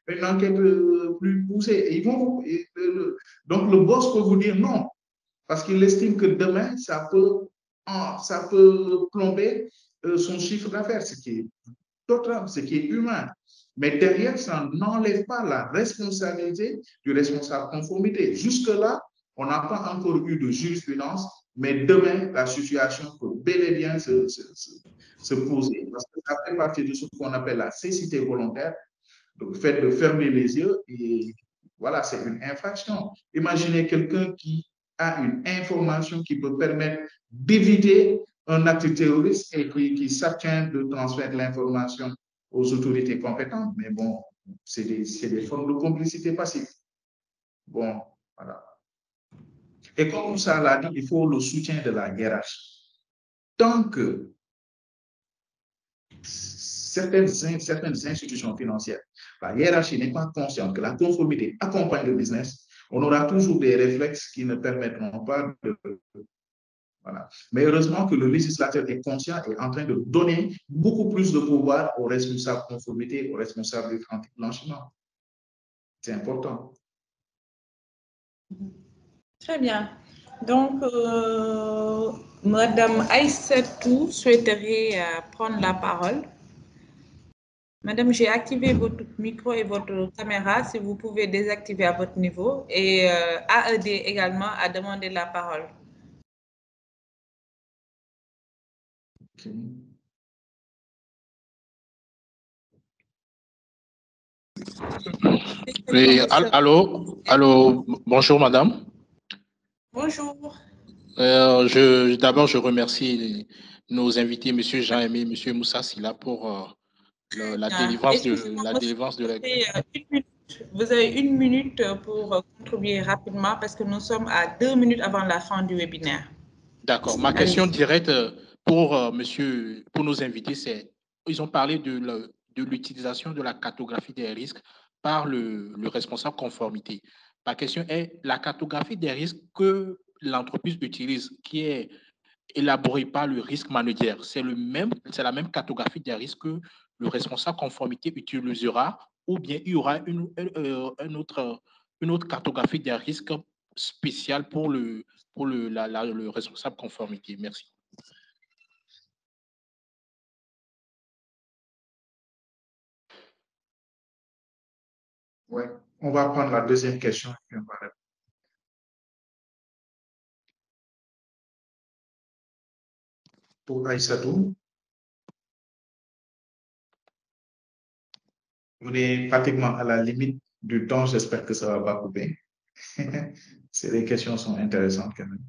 une enquête plus poussée. Et donc, le boss peut vous dire non, parce qu'il estime que demain, ça peut plomber son chiffre d'affaires, ce qui est humain. Mais derrière, ça n'enlève pas la responsabilité du responsable conformité. Jusque-là, on n'a pas encore eu de jurisprudence, mais demain, la situation peut bel et bien se poser. Parce que ça fait partie de ce qu'on appelle la cécité volontaire, donc le fait de fermer les yeux, et voilà, c'est une infraction. Imaginez quelqu'un qui a une information qui peut permettre d'éviter un acte terroriste et qui s'abstient de transmettre l'information aux autorités compétentes. Mais bon, c'est des formes de complicité passive. Bon, voilà. Et comme ça l'a dit, il faut le soutien de la hiérarchie. Tant que certaines institutions financières, la hiérarchie n'est pas consciente que la conformité accompagne le business, on aura toujours des réflexes qui ne permettront pas de... Voilà. Mais heureusement que le législateur est conscient et en train de donner beaucoup plus de pouvoir aux responsables conformité, aux responsables anti-blanchiment. C'est important. Très bien. Donc, Madame Aïssatou souhaiterait prendre la parole. Madame, j'ai activé votre micro et votre caméra. Si vous pouvez désactiver à votre niveau. Et AED également a demandé la parole. Okay. Oui, allô, bonjour madame. Bonjour. D'abord, je remercie nos invités, monsieur Jean-Aimé, monsieur Moussa Silla, pour la délivrance de la... Vous avez une minute pour contribuer rapidement parce que nous sommes à 2 minutes avant la fin du webinaire. D'accord. Ma question directe pour nos invités, c'est, ils ont parlé de l'utilisation de la cartographie des risques par le responsable conformité. Ma question est, la cartographie des risques que l'entreprise utilise, qui est élaborée par le risque manager, c'est la même cartographie des risques que le responsable conformité utilisera, ou bien il y aura une autre cartographie des risques spéciale pour le responsable conformité. Merci. Ouais, on va prendre la deuxième question. Pour Aïssatou, on est pratiquement à la limite du temps. J'espère que ça ne va pas couper. Les questions sont intéressantes quand même.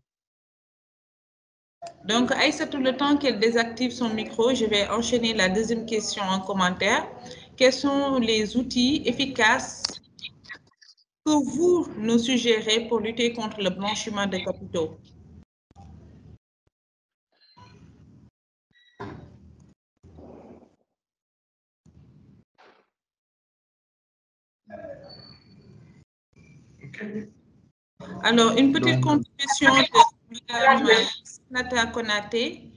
Donc, Aïssatou, le temps qu'elle désactive son micro, je vais enchaîner la deuxième question en commentaire. Quels sont les outils efficaces que vous nous suggérez pour lutter contre le blanchiment de capitaux? Okay. Alors, une petite contribution de Mme Nata Konaté.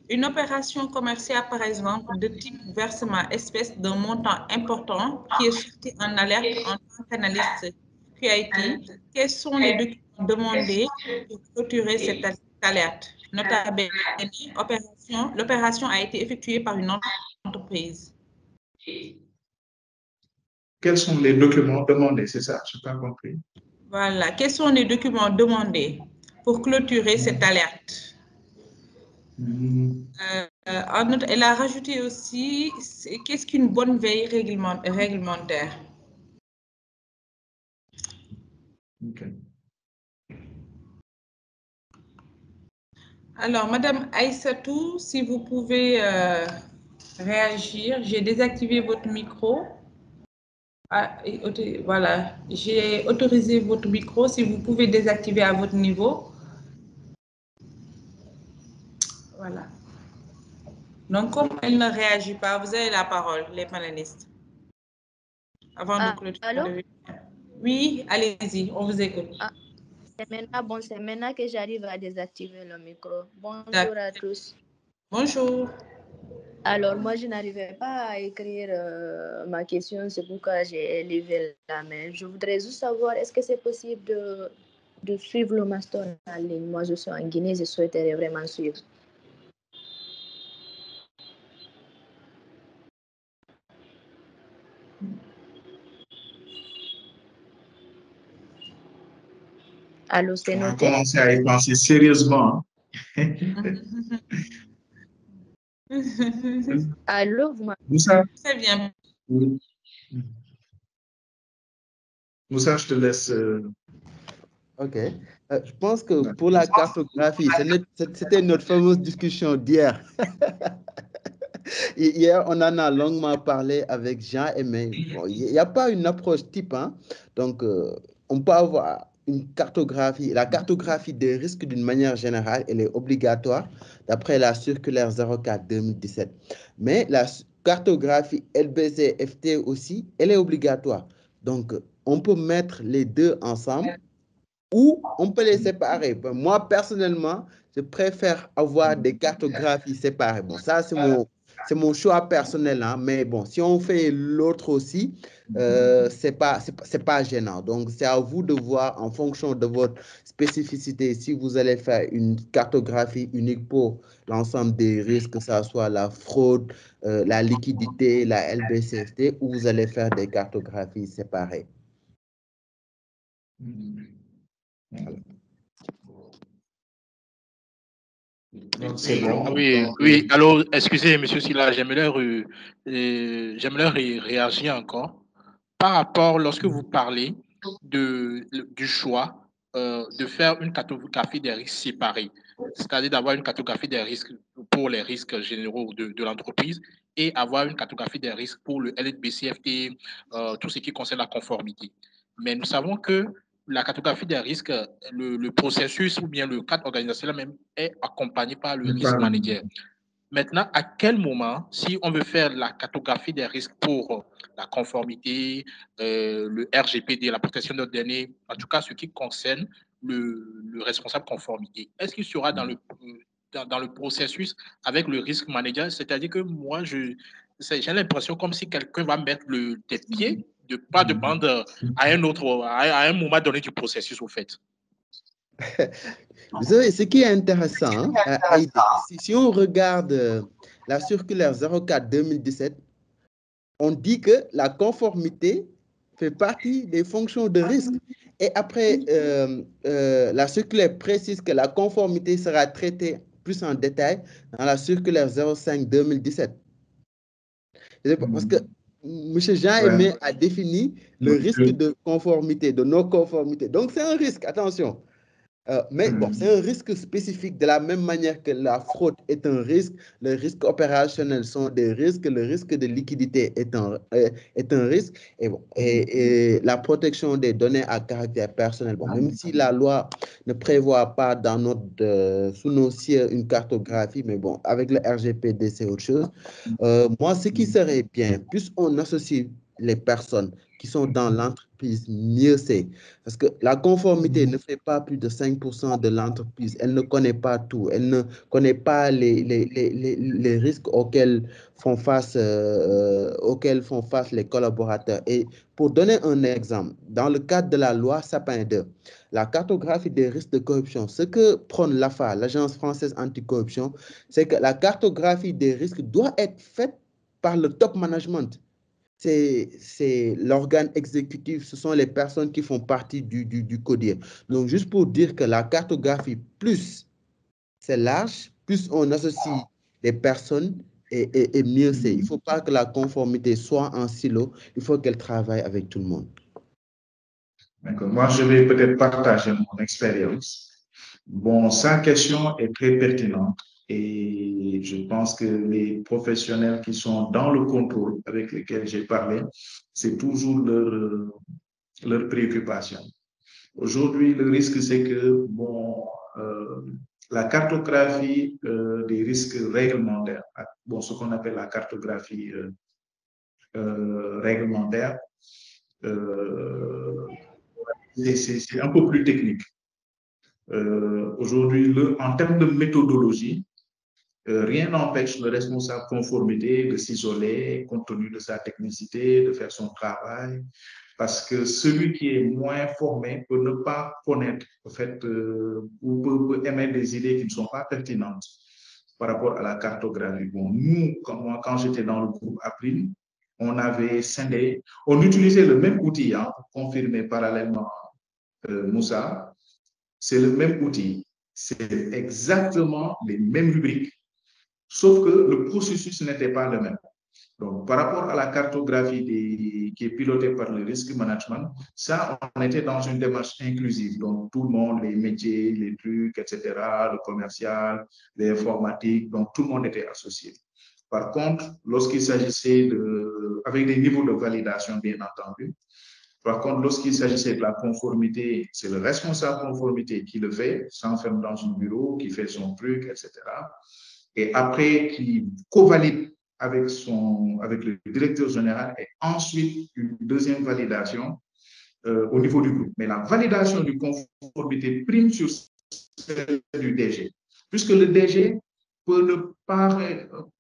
Une opération commerciale, par exemple, de type versement espèce d'un montant important qui est sorti en alerte en tant qu'analyste QIT, quels sont les documents demandés pour clôturer cette alerte? Notamment, l'opération a été effectuée par une entreprise. Quels sont les documents demandés? C'est ça, je n'ai pas compris. Voilà. Quels sont les documents demandés pour clôturer cette alerte? En outre, elle a rajouté aussi, qu'est-ce qu'une bonne veille réglementaire? Okay. Alors, Madame Aïssatou, si vous pouvez réagir, j'ai désactivé votre micro. Voilà, j'ai autorisé votre micro. Si vous pouvez désactiver à votre niveau. Voilà. Donc, comme elle ne réagit pas, vous avez la parole, les panélistes. Avant de clôturer le webinaire. Oui, allez-y, on vous écoute. C'est maintenant que j'arrive à désactiver le micro. Bonjour à tous. Bonjour. Alors, moi, je n'arrivais pas à écrire ma question, c'est pourquoi j'ai levé la main. Je voudrais juste savoir, est-ce que c'est possible de suivre le master en ligne? Moi, je suis en Guinée, je souhaiterais vraiment suivre. Allô, c'est noté? On va commencer à y penser sérieusement. Allô, vous m'avez... Moussa? Très bien. Oui. Moussa, je te laisse. OK. Je pense que pour la cartographie, c'était notre fameuse discussion d'hier. Hier, on en a longuement parlé avec Jean-Aimé. Bon, il n'y a pas une approche type, hein? Donc, on peut avoir une cartographie. La cartographie des risques, d'une manière générale, elle est obligatoire d'après la circulaire 04-2017. Mais la cartographie LBC-FT aussi, elle est obligatoire. Donc, on peut mettre les deux ensemble ou on peut les séparer. Moi, personnellement, je préfère avoir des cartographies séparées. Bon, ça, c'est c'est mon choix personnel, hein, mais bon, si on fait l'autre aussi, c'est pas gênant. Donc, c'est à vous de voir en fonction de votre spécificité si vous allez faire une cartographie unique pour l'ensemble des risques, que ce soit la fraude, la liquidité, la LBCFT, ou vous allez faire des cartographies séparées. C'est bon. Oui. Alors, excusez, monsieur Silla, j'aimerais réagir encore par rapport, lorsque vous parlez du choix de faire une cartographie des risques séparés, c'est-à-dire d'avoir une cartographie des risques pour les risques généraux de l'entreprise et avoir une cartographie des risques pour le LBCFT, tout ce qui concerne la conformité. Mais nous savons que la cartographie des risques, le processus ou bien le cadre organisationnel même est accompagné par le risque manager. Maintenant, à quel moment, si on veut faire la cartographie des risques pour la conformité, le RGPD, la protection de données, en tout cas ce qui concerne le responsable conformité, est-ce qu'il sera dans le processus avec le risque manager? C'est-à-dire que moi, j'ai l'impression comme si quelqu'un va mettre des pieds pas de bande à un moment donné du processus, au fait. Vous savez, ce qui est intéressant, si on regarde la circulaire 04-2017, on dit que la conformité fait partie des fonctions de risque. Et après, la circulaire précise que la conformité sera traitée plus en détail dans la circulaire 05-2017. Parce que M. Jean-Aimé a défini le risque de conformité, de non-conformité. Donc, c'est un risque, attention. Mais bon, c'est un risque spécifique de la même manière que la fraude est un risque, les risques opérationnels sont des risques, le risque de liquidité est un risque, et la protection des données à caractère personnel. Bon, même si la loi ne prévoit pas dans sous nos cieux une cartographie, mais bon, avec le RGPD, c'est autre chose. Moi, ce qui serait bien, plus on associe les personnes qui sont dans l'entreprise, mieux c'est. Parce que la conformité ne fait pas plus de 5% de l'entreprise. Elle ne connaît pas tout. Elle ne connaît pas les risques auxquels font face les collaborateurs. Et pour donner un exemple, dans le cadre de la loi Sapin 2, la cartographie des risques de corruption, ce que prône l'AFA, l'Agence française anticorruption, c'est que la cartographie des risques doit être faite par le top management. C'est l'organe exécutif, ce sont les personnes qui font partie du CODIR. Donc, juste pour dire que la cartographie, plus c'est large, plus on associe les personnes et mieux c'est. Il ne faut pas que la conformité soit en silo, il faut qu'elle travaille avec tout le monde. D'accord. Moi, je vais peut-être partager mon expérience. Bon, sa question est très pertinente et je pense que les professionnels qui sont dans le contrôle avec lesquels j'ai parlé, c'est toujours leur préoccupation. Aujourd'hui, le risque, c'est que la cartographie des risques réglementaires, ce qu'on appelle la cartographie réglementaire, c'est un peu plus technique. Aujourd'hui, en termes de méthodologie, rien n'empêche le responsable conformité de s'isoler compte tenu de sa technicité, de faire son travail, parce que celui qui est moins formé peut ne pas connaître, en fait, ou peut émettre des idées qui ne sont pas pertinentes par rapport à la cartographie. Bon, nous, quand j'étais dans le groupe April, on avait scindé, on utilisait le même outil, hein, confirmé parallèlement Moussa, c'est le même outil, c'est exactement les mêmes rubriques, sauf que le processus n'était pas le même. Donc, par rapport à la cartographie qui est pilotée par le risk management, ça, on était dans une démarche inclusive. Donc, tout le monde, les métiers, les trucs, etc., le commercial, l'informatique, donc tout le monde était associé. Par contre, lorsqu'il s'agissait avec des niveaux de validation, bien entendu, par contre, lorsqu'il s'agissait de la conformité, c'est le responsable conformité qui le fait, s'enferme dans son bureau, qui fait son truc, etc. Et après, qui co-valide avec le directeur général et ensuite une deuxième validation au niveau du groupe. Mais la validation du conformité prime sur celle du DG, puisque le DG peut ne pas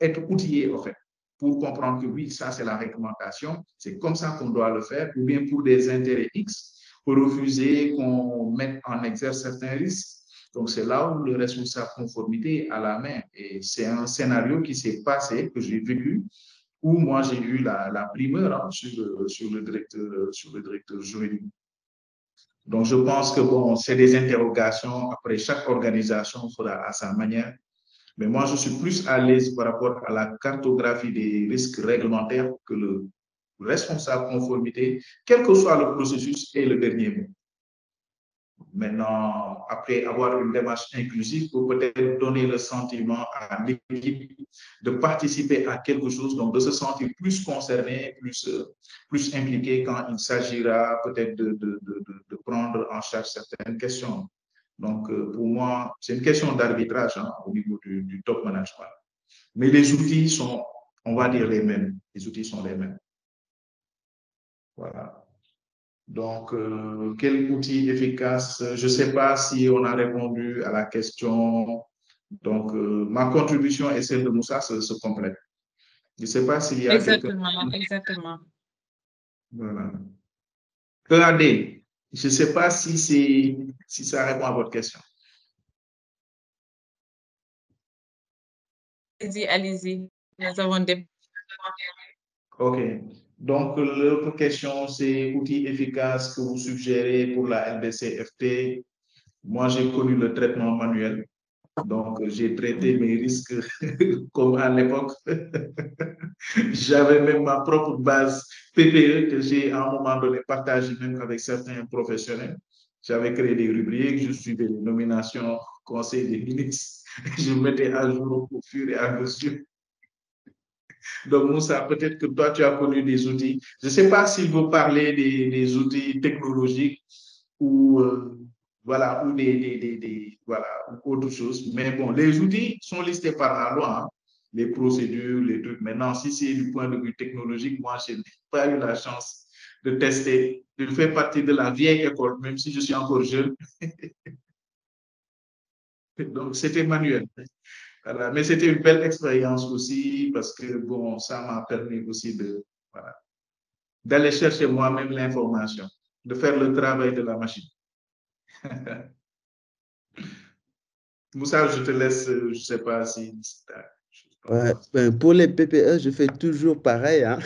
être outillé, en fait, pour comprendre que oui, ça c'est la réglementation, c'est comme ça qu'on doit le faire, ou bien pour des intérêts X, pour refuser qu'on mette en exergue certains risques. Donc c'est là où le responsable conformité a la main. Et c'est un scénario qui s'est passé, que j'ai vécu, où moi j'ai eu la primeur hein, sur le directeur juridique. Donc je pense que bon, c'est des interrogations. Après, chaque organisation fera à sa manière. Mais moi, je suis plus à l'aise par rapport à la cartographie des risques réglementaires que le responsable conformité, quel que soit le processus, est le dernier mot. Maintenant, après avoir une démarche inclusive, pour peut-être donner le sentiment à l'équipe de participer à quelque chose, donc de se sentir plus concerné, plus impliqué quand il s'agira peut-être de prendre en charge certaines questions. Donc, pour moi, c'est une question d'arbitrage hein, au niveau du top management. Mais les outils sont, on va dire, les mêmes. Les outils sont les mêmes. Voilà. Donc, quel outil efficace? Je ne sais pas si on a répondu à la question. Donc, ma contribution et celle de Moussa se complètent. Je ne sais pas s'il y a quelqu'un. Exactement. Voilà. Regardez, je ne sais pas si ça répond à votre question. Allez-y. Nous avons des... OK. Donc, l'autre question, c'est outils efficaces que vous suggérez pour la LBC-FT. Moi, j'ai connu le traitement manuel. Donc, j'ai traité mes risques comme à l'époque. J'avais même ma propre base PPE que j'ai à un moment donné partagée même avec certains professionnels. J'avais créé des rubriques, je suivais les nominations conseil des ministres. Je mettais à jour au fur et à mesure. Donc, Moussa, peut-être que toi, tu as connu des outils. Je ne sais pas s'il vous parler des outils technologiques ou, voilà, ou voilà, autre chose. Mais bon, les outils sont listés par la loi, hein, les procédures, les trucs. Maintenant, si c'est du point de vue technologique, moi, je n'ai pas eu la chance de tester. Je fais partie de la vieille école, même si je suis encore jeune. Donc, c'était manuel. Voilà. Mais c'était une belle expérience aussi parce que, bon, ça m'a permis aussi voilà, d'aller chercher moi-même l'information, de faire le travail de la machine. Moussa, je te laisse, je ne sais pas si... Ouais, ben, pour les PPE, je fais toujours pareil, hein.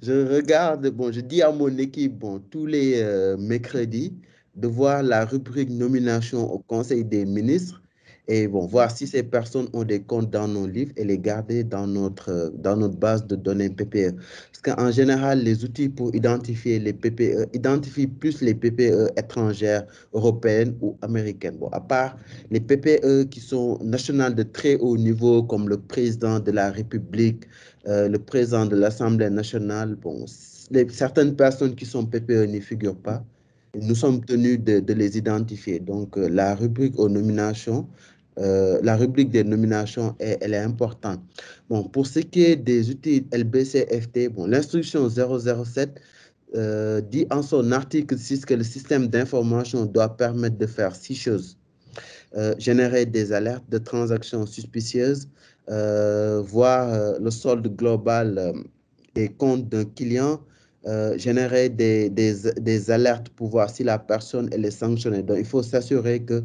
Je regarde, bon, je dis à mon équipe, bon, tous les mercredis, de voir la rubrique nomination au Conseil des ministres et bon, voir si ces personnes ont des comptes dans nos livres et les garder dans notre base de données PPE. Parce qu'en général, les outils pour identifier les PPE identifient plus les PPE étrangères, européennes ou américaines. Bon, à part les PPE qui sont nationales de très haut niveau, comme le président de la République, le président de l'Assemblée nationale, bon, certaines personnes qui sont PPE n'y figurent pas. Nous sommes tenus de les identifier. Donc, la rubrique aux nominations, la rubrique des nominations, elle est importante. Bon, pour ce qui est des outils LBC-FT, bon, l'instruction 007 dit en son article 6 que le système d'information doit permettre de faire 6 choses. Générer des alertes de transactions suspicieuses, voir le solde global des comptes d'un client, générer des alertes pour voir si la personne elle est sanctionnée. Donc, il faut s'assurer que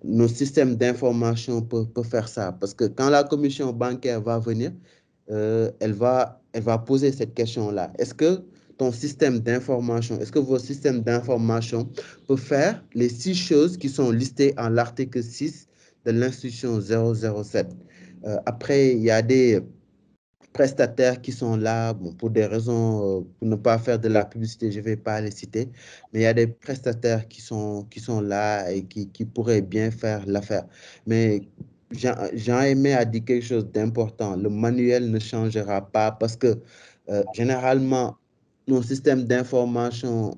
nos systèmes d'information peuvent faire ça. Parce que quand la commission bancaire va venir, elle va poser cette question-là. Est-ce que ton système d'information, est-ce que vos systèmes d'information peuvent faire les 6 choses qui sont listées en l'article 6 de l'instruction 007? Après, il y a des prestataires qui sont là, bon, pour des raisons, pour ne pas faire de la publicité, je ne vais pas les citer, mais il y a des prestataires qui sont là et qui pourraient bien faire l'affaire. Mais Jean-Aimé a dit quelque chose d'important. Le manuel ne changera pas parce que généralement, nos systèmes d'information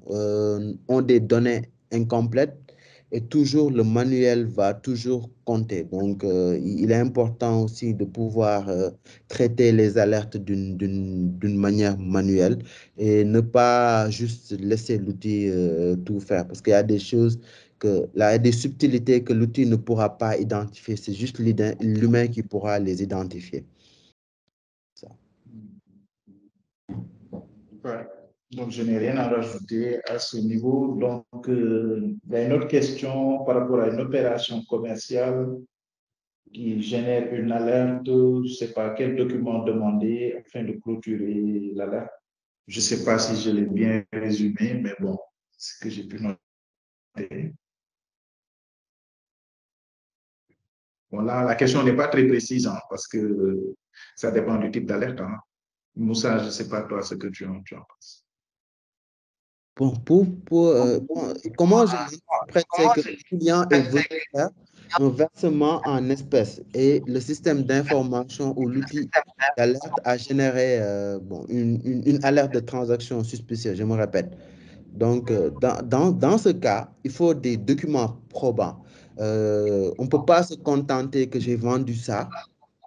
ont des données incomplètes et toujours le manuel va toujours compter. Donc, il est important aussi de pouvoir traiter les alertes d'une manière manuelle et ne pas juste laisser l'outil tout faire parce qu'il y a des choses qu'il y a des subtilités que l'outil ne pourra pas identifier. C'est juste l'humain qui pourra les identifier. Ça. Ouais. Donc, je n'ai rien à rajouter à ce niveau. Donc, il y a une autre question par rapport à une opération commerciale qui génère une alerte. Je ne sais pas quel document demander afin de clôturer l'alerte. Je ne sais pas si je l'ai bien résumé, mais bon, c'est ce que j'ai pu noter. Bon, là, la question n'est pas très précise parce que ça dépend du type d'alerte. Moussa, je ne sais pas toi ce que tu en penses. Bon, comment je l'interprète, c'est que le client est venu faire un versement en espèces et le système d'information ou l'outil d'alerte a généré une alerte de transaction suspicieuse, je me répète. Donc, dans ce cas, il faut des documents probants. On ne peut pas se contenter que j'ai vendu ça.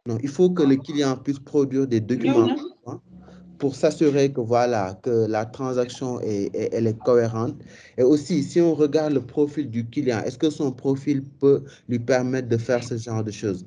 Non, il faut que le client puisse produire des documents probants pour s'assurer que, voilà, que la transaction elle est cohérente. Et aussi, si on regarde le profil du client, est-ce que son profil peut lui permettre de faire ce genre de choses?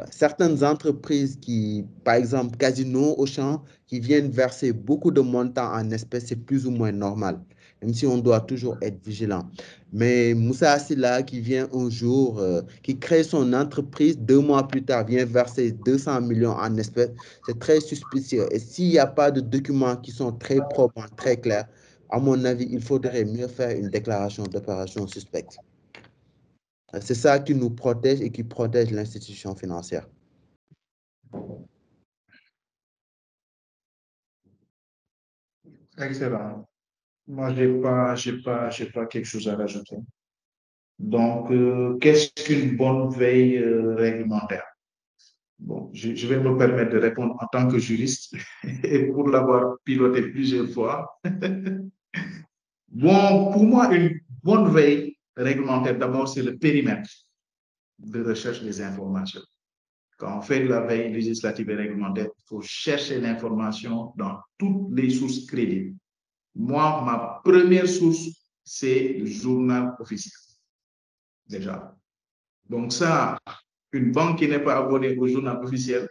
Certaines entreprises qui, par exemple, Casino, Auchan, qui viennent verser beaucoup de montants en espèces, c'est plus ou moins normal, même si on doit toujours être vigilant. Mais Moussa Assila, qui vient un jour, qui crée son entreprise, 2 mois plus tard, vient verser 200 millions en espèces, c'est très suspicieux. Et s'il n'y a pas de documents qui sont très probants, très clairs, à mon avis, il faudrait mieux faire une déclaration d'opération suspecte. C'est ça qui nous protège et qui protège l'institution financière. Excellent. Moi, j'ai pas quelque chose à rajouter. Donc, qu'est-ce qu'une bonne veille réglementaire? Bon, je vais me permettre de répondre en tant que juriste et pour l'avoir piloté plusieurs fois. Bon, pour moi, une bonne veille réglementaire, d'abord, c'est le périmètre de recherche des informations. Quand on fait de la veille législative et réglementaire, il faut chercher l'information dans toutes les sources crédibles. Moi, ma première source, c'est le journal officiel. Déjà. Donc ça, une banque qui n'est pas abonnée au journal officiel,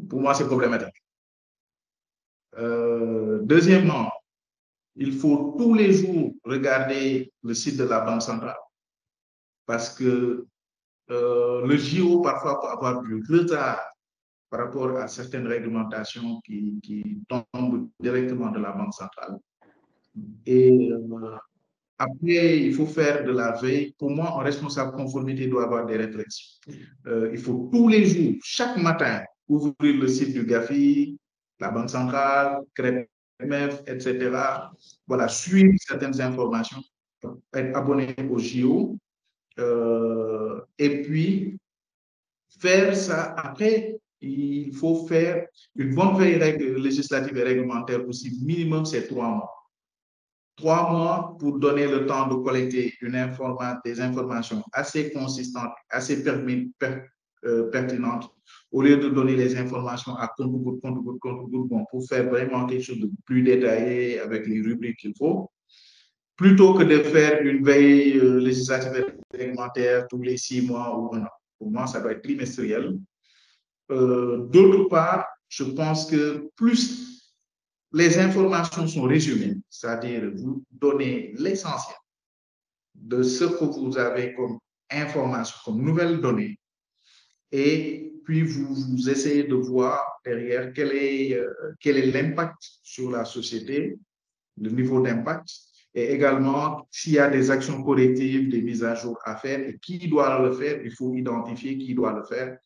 pour moi, c'est problématique. Deuxièmement, il faut tous les jours regarder le site de la Banque centrale parce que le JO, parfois, peut avoir du retard par rapport à certaines réglementations qui tombent directement de la Banque centrale. Et après, il faut faire de la veille. Pour moi, un responsable conformité doit avoir des réflexions. Il faut tous les jours, chaque matin, ouvrir le site du GAFI, la Banque centrale, CREMEF, etc. Voilà, suivre certaines informations, être abonné au JO. Et puis, faire ça. Après, il faut faire une bonne veille législative et réglementaire aussi, minimum, c'est 3 mois. 3 mois pour donner le temps de collecter des informations assez consistantes, assez pertinentes, au lieu de donner les informations à compte-goutte, bon, pour faire vraiment quelque chose de plus détaillé avec les rubriques qu'il faut, plutôt que de faire une veille législative et réglementaire tous les 6 mois ou 1 an. Pour moi, ça doit être trimestriel. D'autre part, je pense que plus les informations sont résumées, c'est-à-dire vous donnez l'essentiel de ce que vous avez comme information, comme nouvelles données, et puis vous essayez de voir derrière quel est l'impact sur la société, le niveau d'impact, et également s'il y a des actions correctives, des mises à jour à faire, et qui doit le faire, il faut identifier qui doit le faire.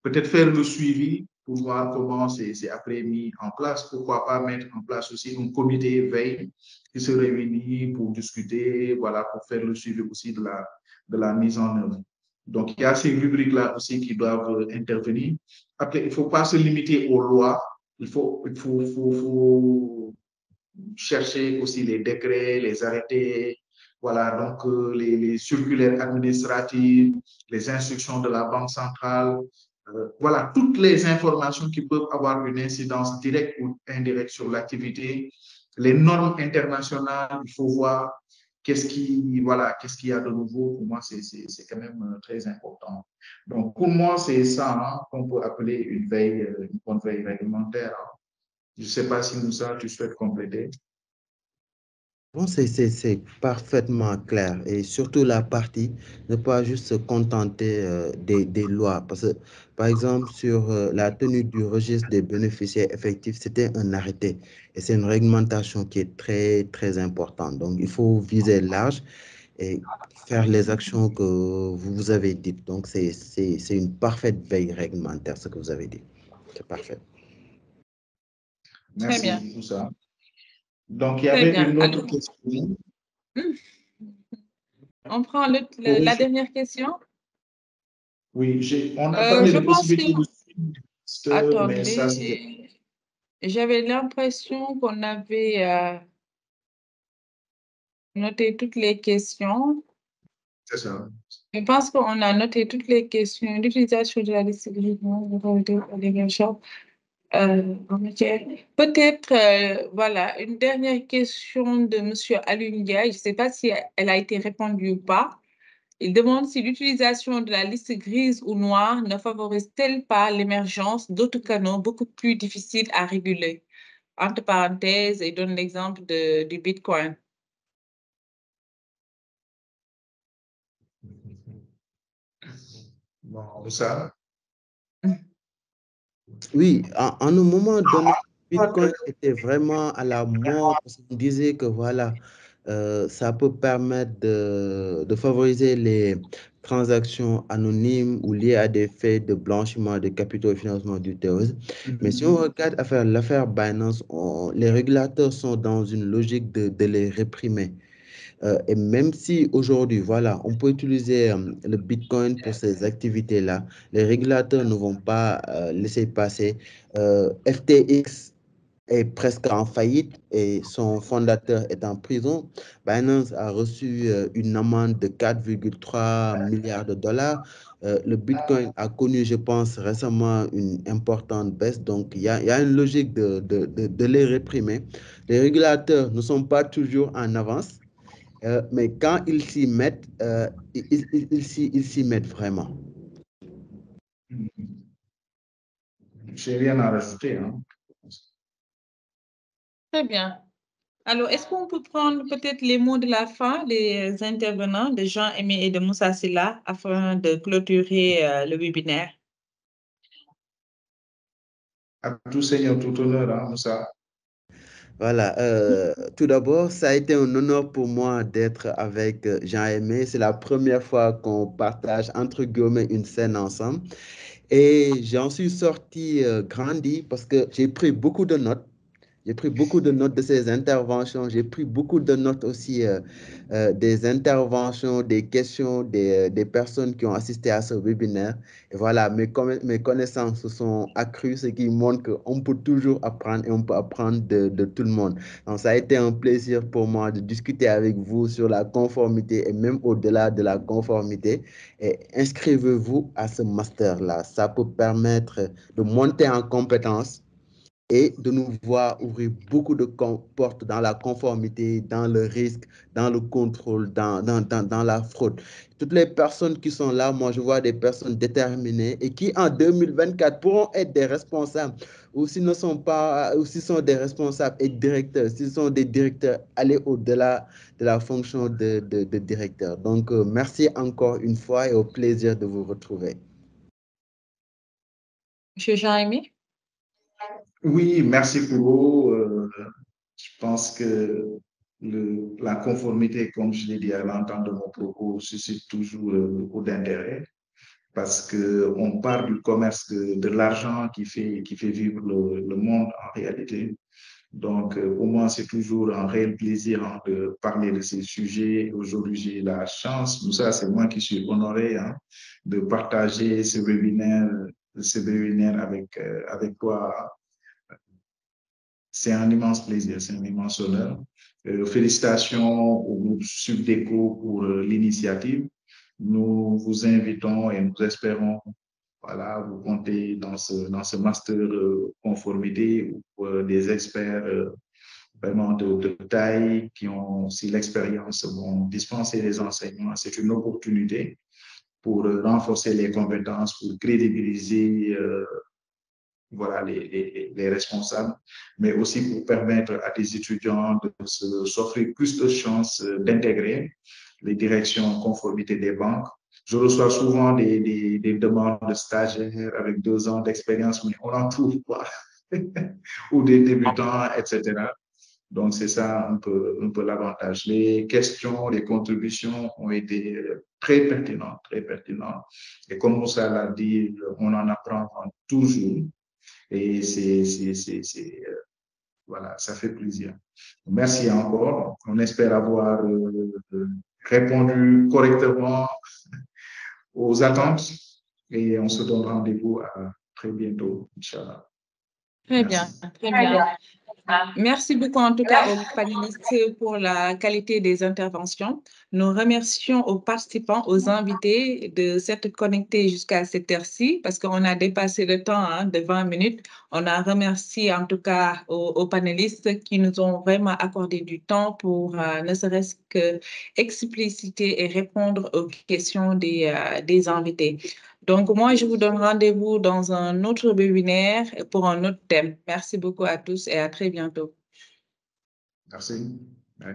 Peut-être faire le suivi pour voir comment c'est après mis en place. Pourquoi pas mettre en place aussi un comité veille qui se réunit pour discuter, voilà, pour faire le suivi aussi de la mise en œuvre. Donc, il y a ces rubriques-là aussi qui doivent intervenir. Après, il ne faut pas se limiter aux lois. Il faut chercher aussi les décrets, les arrêtés, voilà, donc les circulaires administratives, les instructions de la Banque centrale, voilà, toutes les informations qui peuvent avoir une incidence directe ou indirecte sur l'activité, les normes internationales, il faut voir qu'est-ce qu'il y a de nouveau, pour moi, c'est quand même très important. Donc, pour moi, c'est ça hein, qu'on peut appeler une bonne veille réglementaire. Hein. Je ne sais pas si Moussa, tu souhaites compléter. Bon, c'est parfaitement clair et surtout la partie, ne pas juste se contenter des lois. Parce que, par exemple, sur la tenue du registre des bénéficiaires effectifs, c'était un arrêté et c'est une réglementation qui est très, très importante. Donc, il faut viser large et faire les actions que vous avez dites. Donc, c'est une parfaite veille réglementaire, ce que vous avez dit. C'est parfait. Très bien. Merci, Moussa. Donc, il y Très avait bien. une autre Alors, question. on prend la dernière question. Oui, on a parlé Je de pense possibilités de que, suivre, mais ça, c'était... attendez, j'avais l'impression qu'on avait noté toutes les questions. C'est ça. Je pense qu'on a noté toutes les questions. L'utilisation de la liste grise, peut-être, voilà, une dernière question de M. Alundia. Je ne sais pas si elle a été répondue ou pas. Il demande si l'utilisation de la liste grise ou noire ne favorise-t-elle pas l'émergence d'autres canaux beaucoup plus difficiles à réguler. Entre parenthèses, il donne l'exemple du Bitcoin. Bon, ça. Oui, en un moment donné, Bitcoin était vraiment à la mode parce qu'on disait que voilà, ça peut permettre de favoriser les transactions anonymes ou liées à des faits de blanchiment de capitaux et financement du terrorisme. Mais si on regarde l'affaire Binance, les régulateurs sont dans une logique de les réprimer. Et même si aujourd'hui, voilà, on peut utiliser le Bitcoin pour ces activités-là, les régulateurs ne vont pas laisser passer. FTX est presque en faillite et son fondateur est en prison. Binance a reçu une amende de 4,3 milliards de dollars. Le Bitcoin a connu, je pense, récemment une importante baisse. Donc, il y a une logique de les réprimer. Les régulateurs ne sont pas toujours en avance. Mais quand ils s'y mettent, ils s'y mettent vraiment. Je n'ai rien à rajouter. Hein. Très bien. Alors, est-ce qu'on peut prendre peut-être les mots de la fin des intervenants, de Jean-Aimé et de Moussa Silla, afin de clôturer le webinaire? À tout seigneur, tout honneur, hein, Moussa. Voilà, tout d'abord, ça a été un honneur pour moi d'être avec Jean-Aimé. C'est la première fois qu'on partage, entre guillemets, une scène ensemble. Et j'en suis sorti grandi parce que j'ai pris beaucoup de notes. J'ai pris beaucoup de notes de ces interventions. J'ai pris beaucoup de notes aussi des interventions, des questions des personnes qui ont assisté à ce webinaire. Et voilà, mes connaissances se sont accrues, ce qui montre qu'on peut toujours apprendre et on peut apprendre de tout le monde. Donc, ça a été un plaisir pour moi de discuter avec vous sur la conformité et même au-delà de la conformité. Et inscrivez-vous à ce master-là. Ça peut permettre de monter en compétences et de nous voir ouvrir beaucoup de portes dans la conformité, dans le risque, dans le contrôle, dans la fraude. Toutes les personnes qui sont là, moi, je vois des personnes déterminées et qui, en 2024, pourront être des responsables ou s'ils ne sont pas, ou s'ils sont des responsables et directeurs, s'ils sont des directeurs, aller au-delà de la fonction de directeur. Donc, merci encore une fois et au plaisir de vous retrouver. Monsieur Jean-Aimé? Oui, merci Kouro. Je pense que la conformité, comme je l'ai dit à l'entente de mon propos, suscite toujours beaucoup d'intérêt parce qu'on part du commerce de l'argent qui fait vivre le monde en réalité. Donc, pour moi, c'est toujours un réel plaisir hein, de parler de ces sujets. Aujourd'hui, j'ai la chance, tout ça, c'est moi qui suis honoré hein, de partager ce webinaire avec toi. C'est un immense plaisir, c'est un immense honneur. Félicitations au groupe Subdeco pour l'initiative. Nous vous invitons et nous espérons voilà, vous comptez dans ce master conformité où des experts vraiment de taille, qui ont aussi l'expérience, vont dispenser les enseignements. C'est une opportunité pour renforcer les compétences, pour crédibiliser voilà, les responsables, mais aussi pour permettre à des étudiants de s'offrir plus de chances d'intégrer les directions conformité des banques. Je reçois souvent des demandes de stagiaires avec 2 ans d'expérience, mais on n'en trouve pas, ou des débutants, etc. Donc, c'est ça un peu l'avantage. Les questions, les contributions ont été très pertinentes, très pertinentes. Et comme Moussa l'a dit, on en apprend toujours. Et voilà, ça fait plaisir. Merci encore. On espère avoir répondu correctement aux attentes et on se donne rendez-vous à très bientôt, Inch'Allah. Très bien, très bien. Merci beaucoup en tout cas aux panélistes pour la qualité des interventions. Nous remercions aux participants, aux invités de s'être connectés jusqu'à cette heure-ci parce qu'on a dépassé le temps de 20 minutes. On a remercié en tout cas aux panélistes qui nous ont vraiment accordé du temps pour ne serait-ce que expliciter et répondre aux questions des invités. Donc, moi, je vous donne rendez-vous dans un autre webinaire pour un autre thème. Merci beaucoup à tous et à très bientôt. Merci. Ouais.